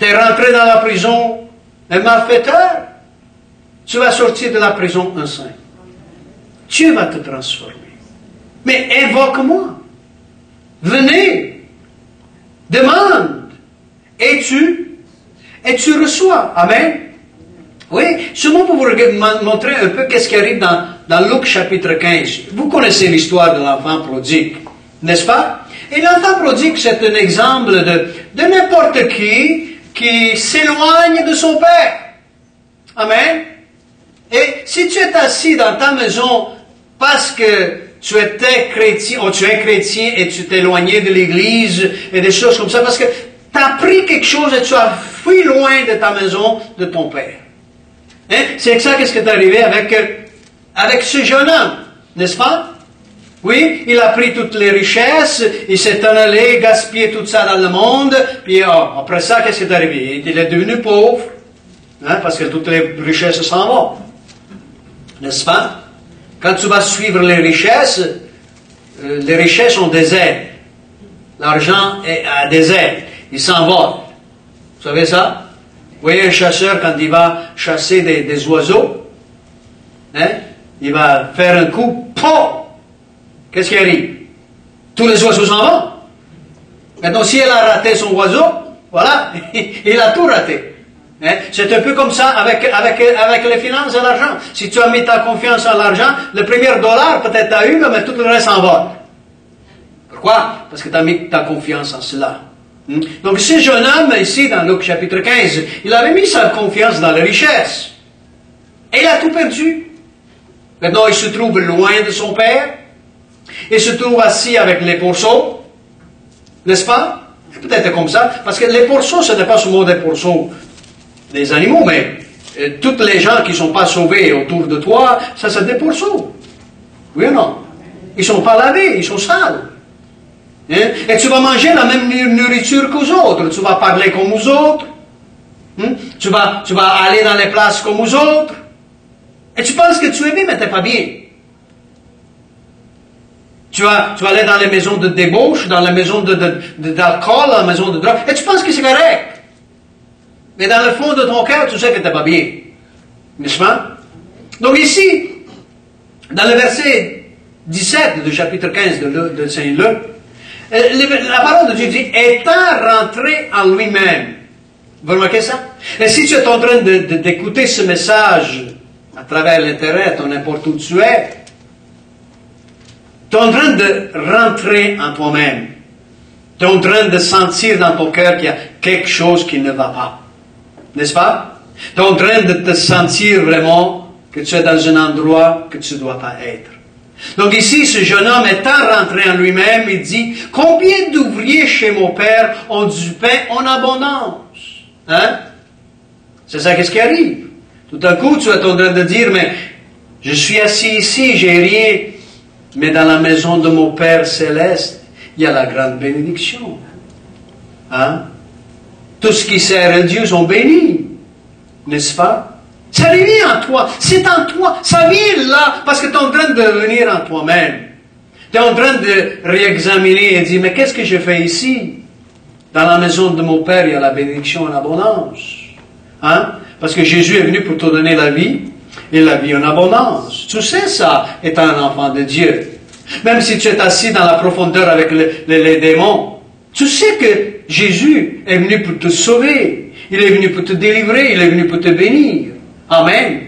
Tu es rentré dans la prison un malfaiteur. Tu vas sortir de la prison un saint. Dieu va te transformer. Mais invoque-moi. Venez, demande, et tu reçois. Amen. Oui, seulement pour vous montrer un peu qu'est-ce qui arrive dans Luc chapitre 15. Vous connaissez l'histoire de l'enfant prodigue, n'est-ce pas? Et l'enfant prodigue, c'est un exemple de n'importe qui s'éloigne de son père. Amen. Et si tu es assis dans ta maison parce que tu étais chrétien, ou tu es chrétien et tu t'es éloigné de l'église et des choses comme ça, parce que tu as pris quelque chose et tu as fui loin de ta maison, de ton père. Hein? C'est ça qu'est-ce qui est arrivé avec ce jeune homme, n'est-ce pas? Oui, il a pris toutes les richesses, il s'est en allé gaspiller tout ça dans le monde, puis après ça, qu'est-ce qui est arrivé? Il est devenu pauvre, hein, parce que toutes les richesses s'en vont, n'est-ce pas? Quand tu vas suivre les richesses ont des aides. L'argent a des aides. Il s'envole. Vous savez ça? Vous voyez un chasseur, quand il va chasser des oiseaux, hein, il va faire un coup, POM! Qu'est-ce qui arrive? Tous les oiseaux s'en vont. Maintenant, si elle a raté son oiseau, voilà, il a tout raté. Hein? C'est un peu comme ça avec les finances et l'argent. Si tu as mis ta confiance en l'argent, le premier dollar peut-être tu as eu, mais tout le reste en va. Pourquoi? Parce que tu as mis ta confiance en cela. Donc ce jeune homme, ici dans Luc chapitre 15, il avait mis sa confiance dans la richesse. Et il a tout perdu. Maintenant, il se trouve loin de son père. Il se trouve assis avec les pourceaux. N'est-ce pas? Peut-être comme ça. Parce que les pourceaux, ce n'est pas seulement des pourceaux des animaux, mais toutes les gens qui ne sont pas sauvés autour de toi, ça c'est des pourceaux. Oui ou non? Ils ne sont pas lavés, ils sont sales. Hein? Et tu vas manger la même nourriture qu'aux autres. Tu vas parler comme aux autres. Tu vas aller dans les places comme aux autres. Et tu penses que tu es bien, mais tu n'es pas bien. Tu vas aller dans les maisons de débauche, dans les maisons d'alcool, dans les maisons de drogue, et tu penses que c'est correct. Mais dans le fond de ton cœur, tu sais que tu n'es pas bien. N'est-ce pas? Donc ici, dans le verset 17 du chapitre 15 de Saint Luc, la parole de Dieu dit, étant rentré en lui-même. Vous remarquez ça? Et si tu es en train d'écouter ce message à travers l'Internet ou n'importe où tu es, tu es en train de rentrer en toi-même. Tu es en train de sentir dans ton cœur qu'il y a quelque chose qui ne va pas. N'est-ce pas? Tu es en train de te sentir vraiment que tu es dans un endroit que tu ne dois pas être. Donc ici, ce jeune homme étant rentré en lui-même, il dit, combien d'ouvriers chez mon père ont du pain en abondance? Hein? C'est ça qu'est-ce qui arrive. Tout à coup, tu es en train de dire, mais je suis assis ici, j'ai rien. Mais dans la maison de mon Père céleste, il y a la grande bénédiction. Hein? Tout ce qui sert à Dieu sont bénis. N'est-ce pas? Ça vient en toi. C'est en toi. Ça vient là parce que tu es en train de revenir en toi-même. Tu es en train de réexaminer et dire, mais qu'est-ce que je fais ici? Dans la maison de mon Père, il y a la bénédiction en abondance. Hein? Parce que Jésus est venu pour te donner la vie. Et la vie en abondance. Tu sais ça, étant un enfant de Dieu. Même si tu es assis dans la profondeur avec les démons, tu sais que Jésus est venu pour te sauver. Il est venu pour te délivrer. Il est venu pour te bénir. Amen.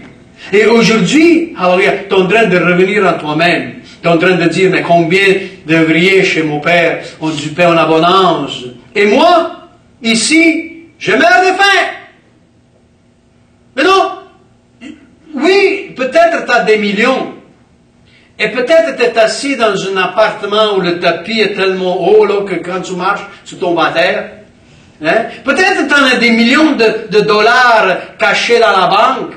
Et aujourd'hui, alléluia, tu es en train de revenir en toi-même. Tu es en train de dire, mais combien d'ouvriers chez mon Père ont du pain en abondance. Et moi, ici, je meurs de faim. Mais non. Oui, peut-être tu as des millions. Et peut-être tu es assis dans un appartement où le tapis est tellement haut là, que quand tu marches, tu tombes à terre. Hein? Peut-être tu en as des millions de dollars cachés dans la banque.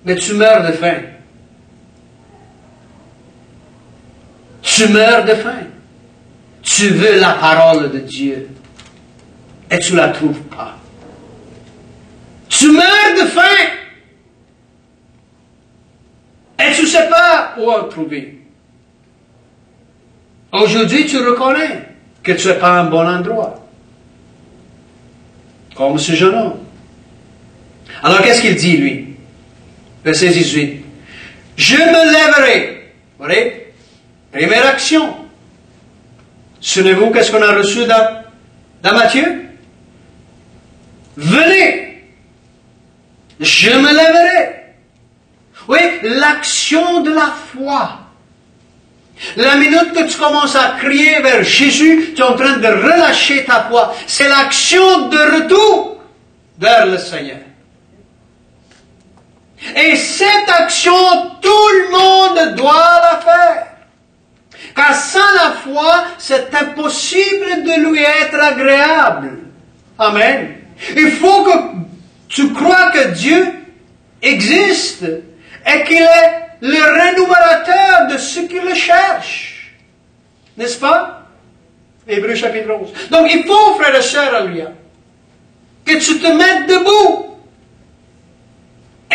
Mais tu meurs de faim. Tu meurs de faim. Tu veux la parole de Dieu. Et tu ne la trouves pas. Tu meurs de faim. Et tu ne sais pas où en trouver. Aujourd'hui, tu reconnais que tu n'es pas à un bon endroit. Comme ce jeune homme. Alors, qu'est-ce qu'il dit, lui? Verset 18. Je me lèverai. Vous voyez? Première action. Souvenez-vous qu'est-ce qu'on a reçu dans Matthieu? Venez. Je me lèverai. Oui, l'action de la foi. La minute que tu commences à crier vers Jésus, tu es en train de relâcher ta foi. C'est l'action de retour vers le Seigneur. Et cette action, tout le monde doit la faire. Car sans la foi, c'est impossible de lui être agréable. Amen. Il faut que tu crois que Dieu existe et qu'il est le rénovateur de ceux qui le cherchent. N'est-ce pas? Hébreux chapitre 11. Donc il faut, frères et sœurs, alléluia, que tu te mettes debout.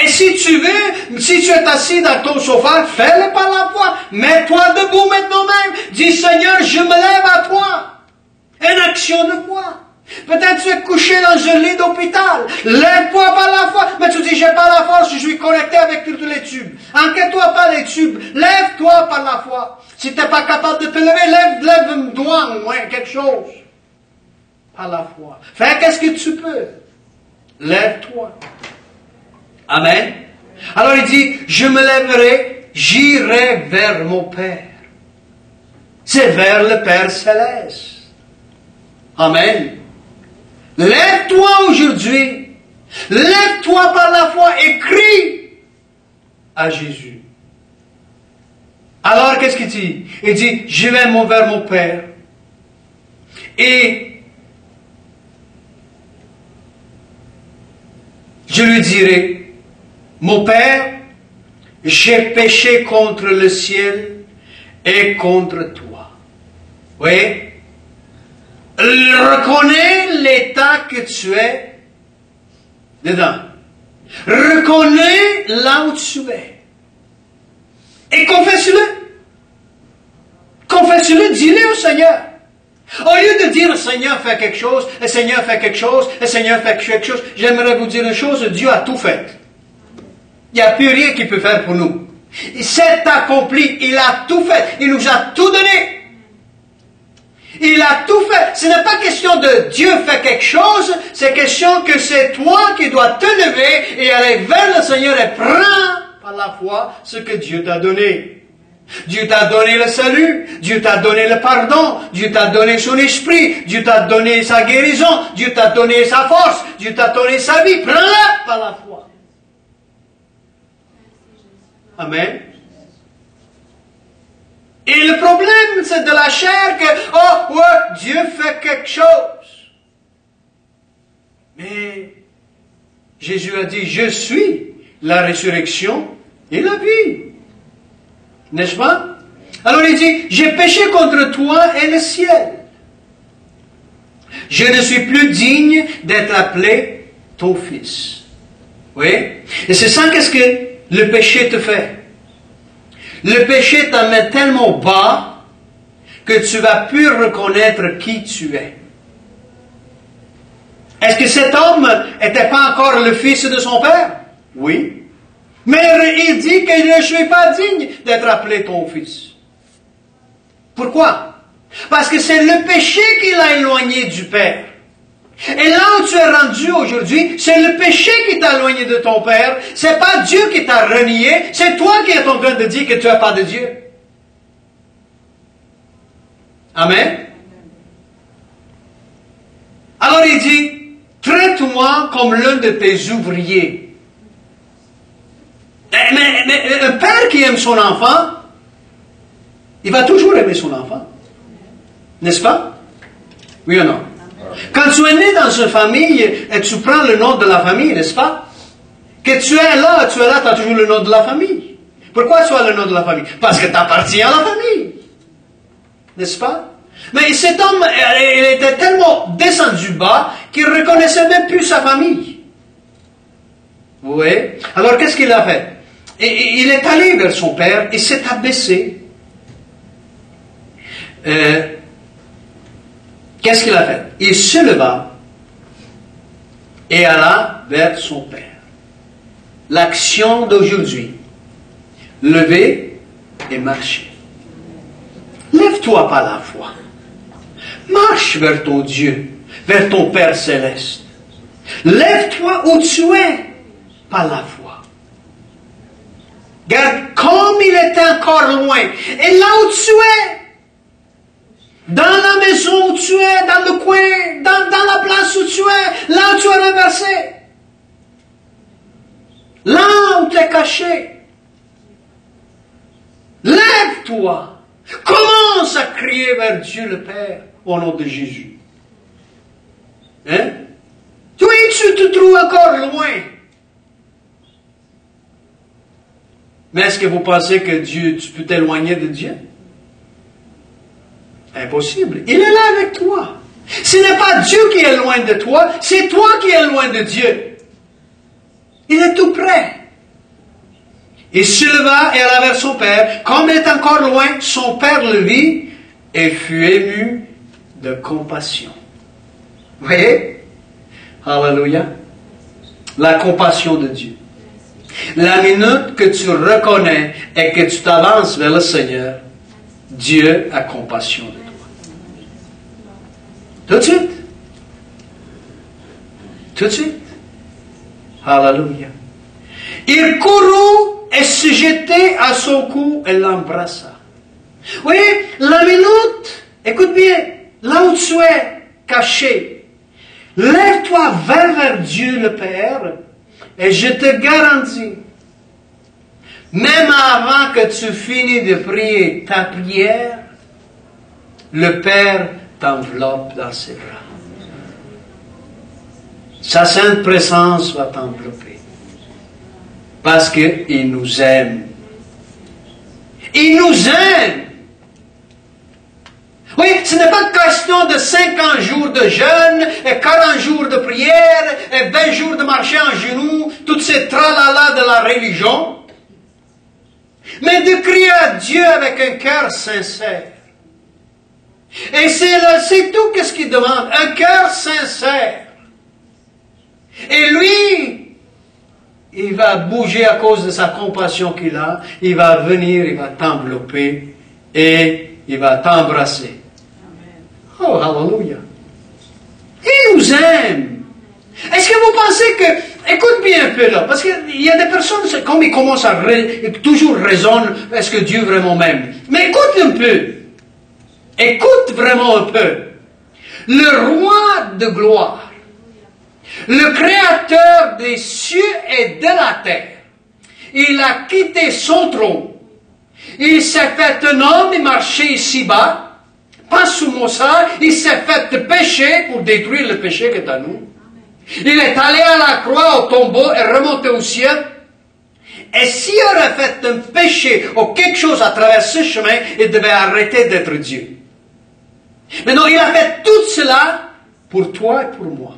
Et si tu veux, si tu es assis dans ton sofa, fais-le par la foi. Mets-toi debout maintenant même. Dis, Seigneur, je me lève à toi. Une action de foi. Peut-être tu es couché dans un lit d'hôpital. Lève-toi par la foi. Mais tu dis, j'ai pas la force, je suis connecté avec tous les tubes. Enquête-toi pas les tubes. Lève-toi par la foi. Si tu n'es pas capable de te lever, lève un doigt au moins, quelque chose. Par la foi. Fais qu'est-ce que tu peux. lève-toi. Amen. Alors il dit, je me lèverai, j'irai vers mon Père. C'est vers le Père Céleste. Amen. Lève-toi aujourd'hui. Lève-toi par la foi et crie à Jésus. Alors qu'est-ce qu'il dit? Il dit, je vais vers mon Père. Et je lui dirai, mon Père, j'ai péché contre le ciel et contre toi. Oui? Reconnais l'état que tu es dedans. Reconnais là où tu es. Et confesse-le. Confesse-le, dis-le au Seigneur. Au lieu de dire, Seigneur fait quelque chose, le Seigneur fait quelque chose, le Seigneur fait quelque chose, j'aimerais vous dire une chose, Dieu a tout fait. Il n'y a plus rien qu'il peut faire pour nous. C'est accompli, il a tout fait, il nous a tout donné. Il a tout fait. Ce n'est pas question de Dieu fait quelque chose, c'est question que c'est toi qui dois te lever et aller vers le Seigneur et prendre par la foi ce que Dieu t'a donné. Dieu t'a donné le salut, Dieu t'a donné le pardon, Dieu t'a donné son esprit, Dieu t'a donné sa guérison, Dieu t'a donné sa force, Dieu t'a donné sa vie. Prends-la par la foi. Amen. Et le problème, c'est de la chair que, oh, ouais, Dieu fait quelque chose. Mais Jésus a dit, je suis la résurrection et la vie. N'est-ce pas? Alors il dit, j'ai péché contre toi et le ciel. Je ne suis plus digne d'être appelé ton fils. Oui? Et c'est ça qu'est-ce que le péché te fait. Le péché t'amène tellement bas que tu vas plus reconnaître qui tu es. Est-ce que cet homme n'était pas encore le fils de son père? Oui. Mais il dit que je ne suis pas digne d'être appelé ton fils. Pourquoi? Parce que c'est le péché qui l'a éloigné du Père. Et là où tu es rendu aujourd'hui, c'est le péché qui t'a éloigné de ton Père. C'est pas Dieu qui t'a renié, c'est toi qui es en train de dire que tu n'as pas de Dieu. Amen. Alors il dit, traite-moi comme l'un de tes ouvriers. Mais un père qui aime son enfant, il va toujours aimer son enfant. N'est-ce pas? Oui ou non? Quand tu es né dans une famille, et tu prends le nom de la famille, n'est-ce pas? Que tu es là, tu as toujours le nom de la famille. Pourquoi tu as le nom de la famille? Parce que tu appartiens à la famille. N'est-ce pas? Mais cet homme, il était tellement descendu bas qu'il ne reconnaissait même plus sa famille. Vous voyez? Alors qu'est-ce qu'il a fait? Et il est allé vers son père, il s'est abaissé. Qu'est-ce qu'il a fait? Il se leva et alla vers son père. L'action d'aujourd'hui, lever et marcher. Lève-toi par la foi. Marche vers ton Dieu, vers ton Père céleste. Lève-toi où tu es par la foi. Regarde comme il est encore loin. Et là où tu es, dans la maison où tu es, dans le coin, dans la place où tu es, là où tu es renversé, là où tu es caché, lève-toi. Commence à crier vers Dieu le Père au nom de Jésus. Hein? Oui, tu te trouves encore loin. Mais est-ce que vous pensez que Dieu, tu peux t'éloigner de Dieu? Impossible. Il est là avec toi. Ce n'est pas Dieu qui est loin de toi, c'est toi qui es loin de Dieu. Il est tout près. Il se leva et alla vers son père. Comme il est encore loin, son père le vit et fut ému de compassion. Vous voyez? Alléluia. La compassion de Dieu. La minute que tu reconnais et que tu t'avances vers le Seigneur, Dieu a compassion de toi. Tout de suite. Tout de suite. Alléluia. Il courut et se jetait à son cou et l'embrassa. Oui, la minute, écoute bien, là où tu es caché, lève-toi vers Dieu le Père et je te garantis, même avant que tu finis de prier ta prière, le Père t'enveloppe dans ses bras. Sa sainte présence va t'envelopper. Parce qu'il nous aime. Il nous aime. Oui, ce n'est pas question de 50 jours de jeûne, et 40 jours de prière, et 20 jours de marcher en genoux, toutes ces tralala de la religion. Mais de crier à Dieu avec un cœur sincère. Et c'est tout ce qu'il demande, un cœur sincère. Et lui, il va bouger à cause de sa compassion qu'il a, il va venir, il va t'envelopper et il va t'embrasser. Oh, alléluia. Il nous aime. Est-ce que vous pensez que, écoute bien un peu là, parce qu'il y a des personnes, comme ils commencent à toujours raisonnent, est-ce que Dieu vraiment m'aime? Mais écoute un peu. Écoute vraiment un peu. Le roi de gloire, le créateur des cieux et de la terre, il a quitté son trône. Il s'est fait un homme et marché ici-bas, pas sous Moussa, il s'est fait pécher pour détruire le péché qui est à nous. Il est allé à la croix, au tombeau, et remonté au ciel. Et s'il aurait fait un péché ou quelque chose à travers ce chemin, il devait arrêter d'être Dieu. Mais non, il a fait tout cela pour toi et pour moi.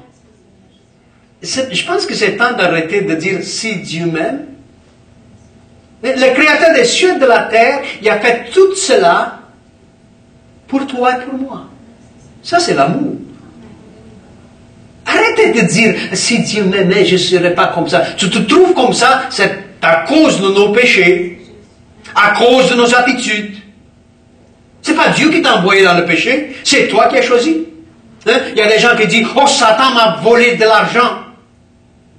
Je pense que c'est temps d'arrêter de dire si Dieu m'aime. Le créateur des cieux et de la terre, il a fait tout cela pour toi et pour moi. Ça, c'est l'amour. Arrêtez de dire si Dieu m'aimait, je ne serais pas comme ça. Tu te trouves comme ça, c'est à cause de nos péchés, à cause de nos habitudes. C'est pas Dieu qui t'a envoyé dans le péché, c'est toi qui as choisi. Hein? Il y a des gens qui disent, oh, Satan m'a volé de l'argent.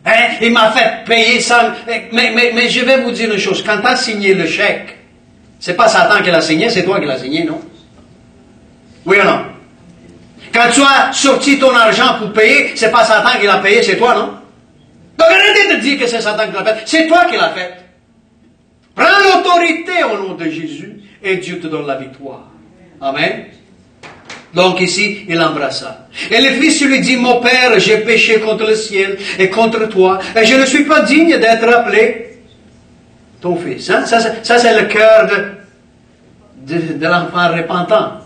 Hein? Il m'a fait payer ça. Mais je vais vous dire une chose, quand tu as signé le chèque, c'est pas Satan qui l'a signé, c'est toi qui l'as signé, non? Oui ou non? Quand tu as sorti ton argent pour payer, c'est pas Satan qui l'a payé, c'est toi, non? Donc arrêtez de dire que c'est Satan qui l'a fait, c'est toi qui l'as fait. Prends l'autorité au nom de Jésus et Dieu te donne la victoire. Amen. Donc ici, il embrassa. Et le fils lui dit, mon père, j'ai péché contre le ciel et contre toi, et je ne suis pas digne d'être appelé ton fils. Hein? Ça c'est le cœur de l'enfant repentant.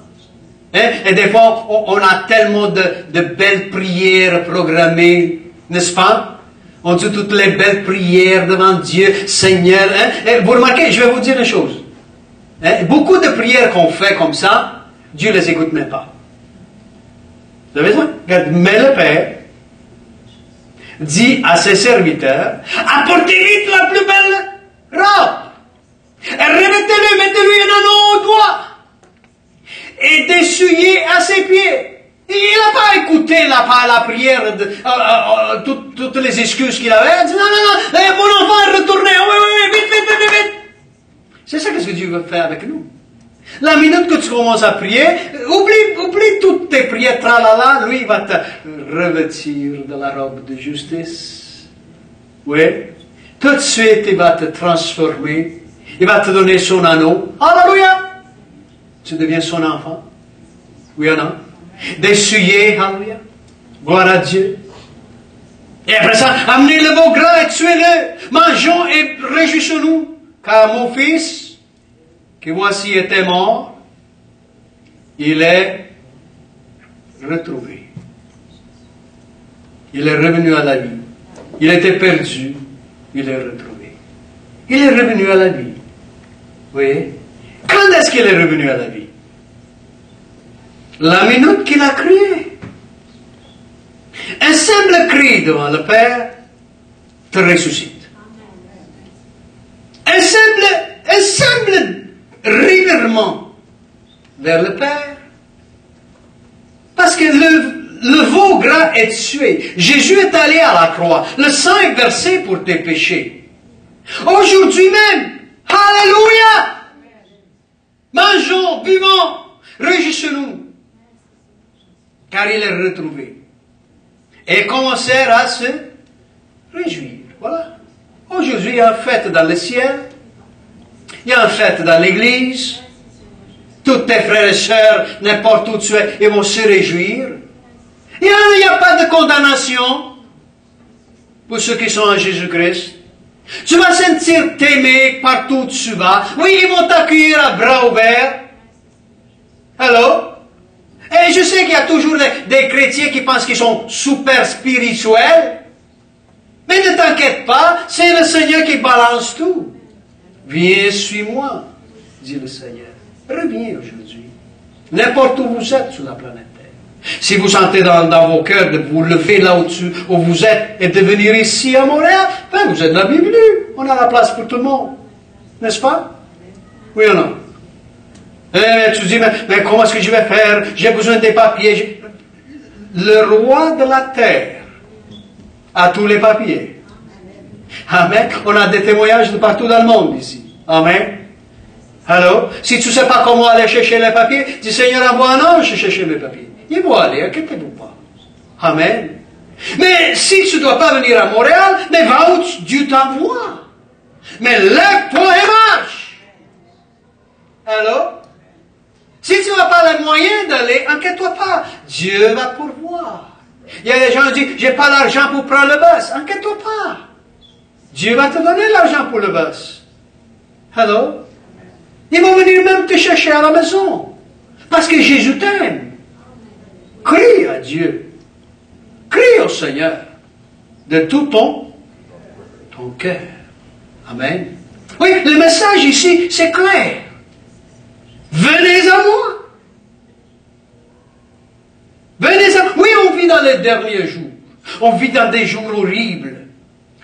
Hein? Et des fois, on a tellement de belles prières programmées, n'est-ce pas? On dit toutes les belles prières devant Dieu, Seigneur. Hein? Et vous remarquez, je vais vous dire une chose. Hein? Beaucoup de prières qu'on fait comme ça, Dieu ne les écoute même pas. Vous avez ça? Mais le Père dit à ses serviteurs, apportez vite la plus belle robe. Et revêtez-le, mettez-lui un anneau au doigt. Et d'essuyer à ses pieds. Et il n'a pas écouté la prière, toutes les excuses qu'il avait. Il dit, non, mon enfant, retournez, oui, vite. C'est ça que Dieu veut faire avec nous. La minute que tu commences à prier, oublie toutes tes prières, tralala, lui, il va te revêtir de la robe de justice. Oui. Tout de suite, il va te transformer. Il va te donner son anneau. Alléluia. Tu deviens son enfant. Oui ou non? D'essuyer, alléluia. Gloire à Dieu. Et après ça, amenez le veau gras et tuez-le. Mangeons et réjouissons-nous. Car mon fils, qui voici était mort, il est retrouvé. Il est revenu à la vie. Il était perdu, il est retrouvé. Il est revenu à la vie. Vous voyez? Quand est-ce qu'il est revenu à la vie? La minute qu'il a crié. Un simple cri devant le Père te ressuscite. Un simple revirement vers le Père. Parce que le veau gras est tué. Jésus est allé à la croix. Le sang est versé pour tes péchés. Aujourd'hui même, alléluia! Mangeons, buvons, réjouissons-nous. Car il est retrouvé. Et commencèrent à se réjouir. Voilà. Aujourd'hui, il y a une fête dans le ciel. Il y a une fête dans l'église. Tous tes frères et sœurs, n'importe où tu es, ils vont se réjouir. Il n'y a pas de condamnation pour ceux qui sont en Jésus-Christ. Tu vas sentir t'aimer partout où tu vas. Oui, ils vont t'accueillir à bras ouverts. Allô? Et je sais qu'il y a toujours des chrétiens qui pensent qu'ils sont super spirituels. Mais ne t'inquiète pas, c'est le Seigneur qui balance tout. Viens, suis-moi, dit le Seigneur. Reviens aujourd'hui. N'importe où vous êtes sur la planète Terre. Si vous sentez dans vos cœurs de vous lever là où vous êtes et de venir ici à Montréal, ben vous êtes la bienvenue. On a la place pour tout le monde. N'est-ce pas? Oui ou non? Tu dis, mais comment est-ce que je vais faire? J'ai besoin des papiers. Le roi de la terre a tous les papiers. Amen. On a des témoignages de partout dans le monde ici. Amen. Alors, si tu ne sais pas comment aller chercher les papiers, dis Seigneur, envoie un ange chercher mes papiers. Il va aller, inquiétez-vous pas. Amen. Mais si tu ne dois pas venir à Montréal, mais va où Dieu t'envoie. Mais lève-toi et marche. Alors, si tu n'as pas les moyens d'aller, inquiète-toi pas. Dieu va pourvoir. Il y a des gens qui disent, j'ai pas l'argent pour prendre le bus. Inquiète-toi pas. Dieu va te donner l'argent pour le bus. Alors, ils vont venir même te chercher à la maison. Parce que Jésus t'aime. Crie à Dieu. Crie au Seigneur. De tout ton cœur. Amen. Oui, le message ici, c'est clair. Venez à moi. Venez à moi. Oui, on vit dans les derniers jours. On vit dans des jours horribles.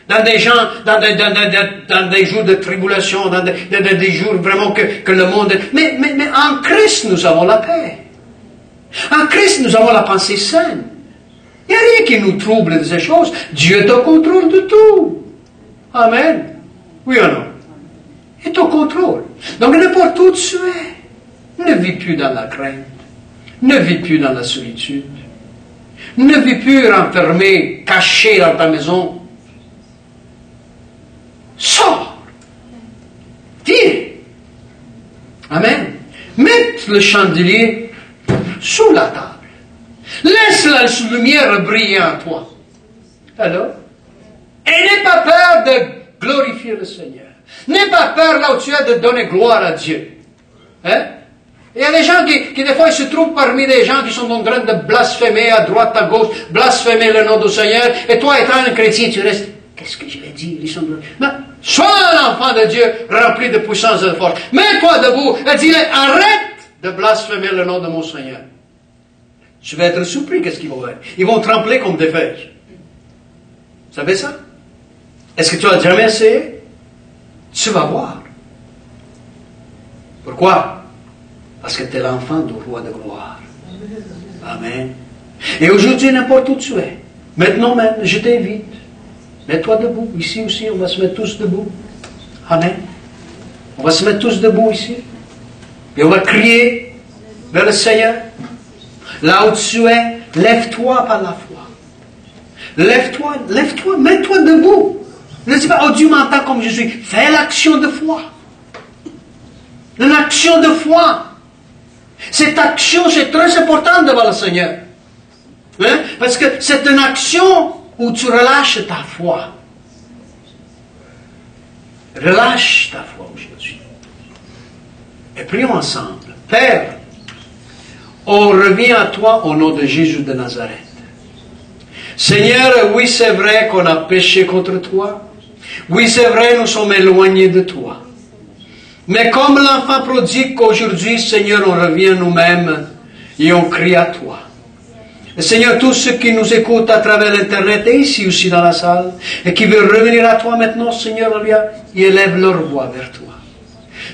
Dans des gens, dans des jours de tribulation, dans des jours vraiment que le monde... Mais en Christ, nous avons la paix. En Christ, nous avons la pensée saine. Il n'y a rien qui nous trouble de ces choses. Dieu est au contrôle de tout. Amen. Oui ou non? Il est au contrôle. Donc, n'importe où tu es, ne vis plus dans la crainte. Ne vis plus dans la solitude. Ne vis plus renfermé, caché dans ta maison. Sors. Viens. Amen. Mets le chandelier sous la table. Laisse la lumière briller en toi. Alors? Et n'aie pas peur de glorifier le Seigneur. N'aie pas peur là où tu es de donner gloire à Dieu. Hein? Il y a des gens qui des fois ils se trouvent parmi des gens qui sont en train de blasphémer à droite, à gauche, blasphémer le nom du Seigneur, et toi étant un chrétien, tu restes, qu'est-ce que je vais dire? Sois un enfant de Dieu rempli de puissance et de force. Mets-toi debout et dis-le, arrête de blasphémer le nom de mon Seigneur. Tu vas être surpris, qu'est-ce qu'ils vont faire? Ils vont trembler comme des feuilles. Vous savez ça? Est-ce que tu as jamais essayé? Tu vas voir. Pourquoi? Parce que tu es l'enfant du roi de gloire. Amen. Et aujourd'hui, n'importe où tu es, maintenant même, je t'invite, mets-toi debout. Ici aussi, on va se mettre tous debout. Amen. On va se mettre tous debout ici. Et on va crier vers le Seigneur. Là où tu es, lève-toi par la foi. Lève-toi, lève-toi, mets-toi debout. Ne dis pas, oh Dieu m'entend comme je suis. Fais l'action de foi. L'action de foi. Cette action, c'est très important devant le Seigneur. Hein? Parce que c'est une action où tu relâches ta foi. Relâche ta foi aujourd'hui. Et prions ensemble. Père, on revient à toi au nom de Jésus de Nazareth. Seigneur, oui, c'est vrai qu'on a péché contre toi. Oui, c'est vrai, nous sommes éloignés de toi. Mais comme l'enfant prodigue aujourd'hui, Seigneur, on revient nous-mêmes et on crie à toi. Et Seigneur, tous ceux qui nous écoutent à travers l'Internet et ici aussi dans la salle, et qui veulent revenir à toi maintenant, Seigneur, ils élèvent leur voix vers toi.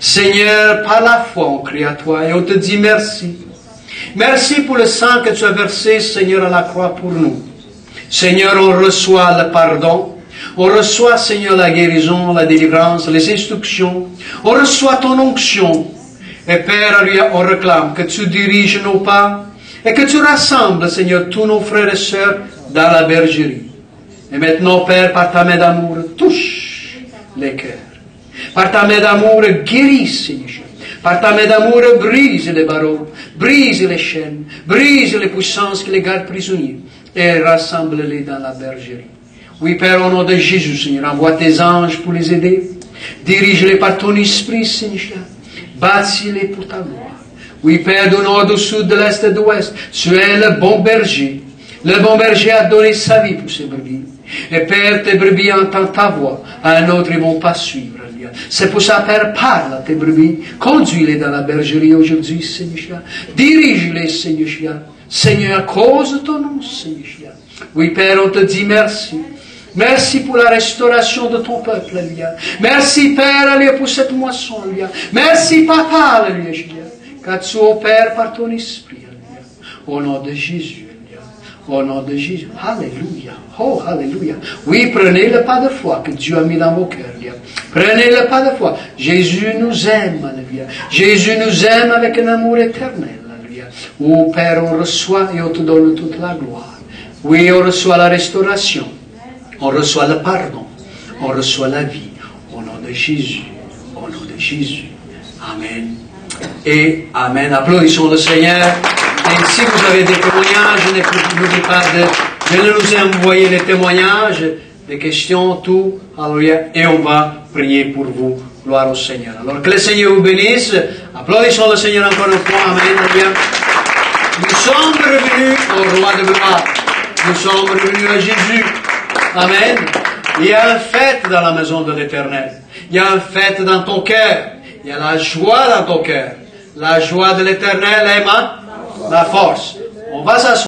Seigneur, par la foi, on crie à toi et on te dit merci. Merci pour le sang que tu as versé, Seigneur, à la croix pour nous. Seigneur, on reçoit le pardon. On reçoit, Seigneur, la guérison, la délivrance, les instructions. On reçoit ton onction. Et Père, on réclame que tu diriges nos pas et que tu rassembles, Seigneur, tous nos frères et sœurs dans la bergerie. Et maintenant, Père, par ta main d'amour, touche les cœurs. Par ta main d'amour, guéris, Seigneur. Par ta main d'amour, brise les barreaux, brise les chaînes, brise les puissances qui les gardent prisonniers et rassemble-les dans la bergerie. Oui, Père, au nom de Jésus, Seigneur, envoie tes anges pour les aider. Dirige-les par ton esprit, Seigneur. Bâtis-les pour ta gloire. Oui, Père, du nord, du sud, de l'est et de l'ouest, tu es le bon berger. Le bon berger a donné sa vie pour ses brebis. Et Père, tes brebis entendent ta voix. À un autre, ils ne vont pas suivre. C'est pour ça, Père, parle à tes brebis. Conduis-les dans la bergerie aujourd'hui, Seigneur. Dirige-les, Seigneur. Seigneur, à cause de ton nom, Seigneur. Oui, Père, on te dit merci. Merci pour la restauration de ton peuple, Alléluia. Merci, Père, Alléluia, pour cette moisson, Alléluia. Merci, Papa, Alléluia, car tu opères par ton esprit, Alléluia. Au nom de Jésus, Alléluia. Au nom de Jésus. Alléluia. Oh, Alléluia. Oui, prenez le pas de foi que Dieu a mis dans vos cœurs, Alléluia. Prenez le pas de foi. Jésus nous aime, Alléluia. Jésus nous aime avec un amour éternel, Alléluia. Oh, Père, on reçoit et on te donne toute la gloire. Oui, on reçoit la restauration. On reçoit le pardon. On reçoit la vie. Au nom de Jésus. Au nom de Jésus. Amen. Et Amen. Applaudissons le Seigneur. Et si vous avez des témoignages, n'oubliez pas de nous envoyer les témoignages, des questions, tout. Alléluia. Et on va prier pour vous. Gloire au Seigneur. Alors que le Seigneur vous bénisse. Applaudissons le Seigneur encore une fois. Amen. Alléluia. Nous sommes revenus au roi de gloire. Nous sommes revenus à Jésus. Amen. Il y a une fête dans la maison de l'Éternel. Il y a une fête dans ton cœur. Il y a la joie dans ton cœur. La joie de l'Éternel est ma force. On va s'asseoir.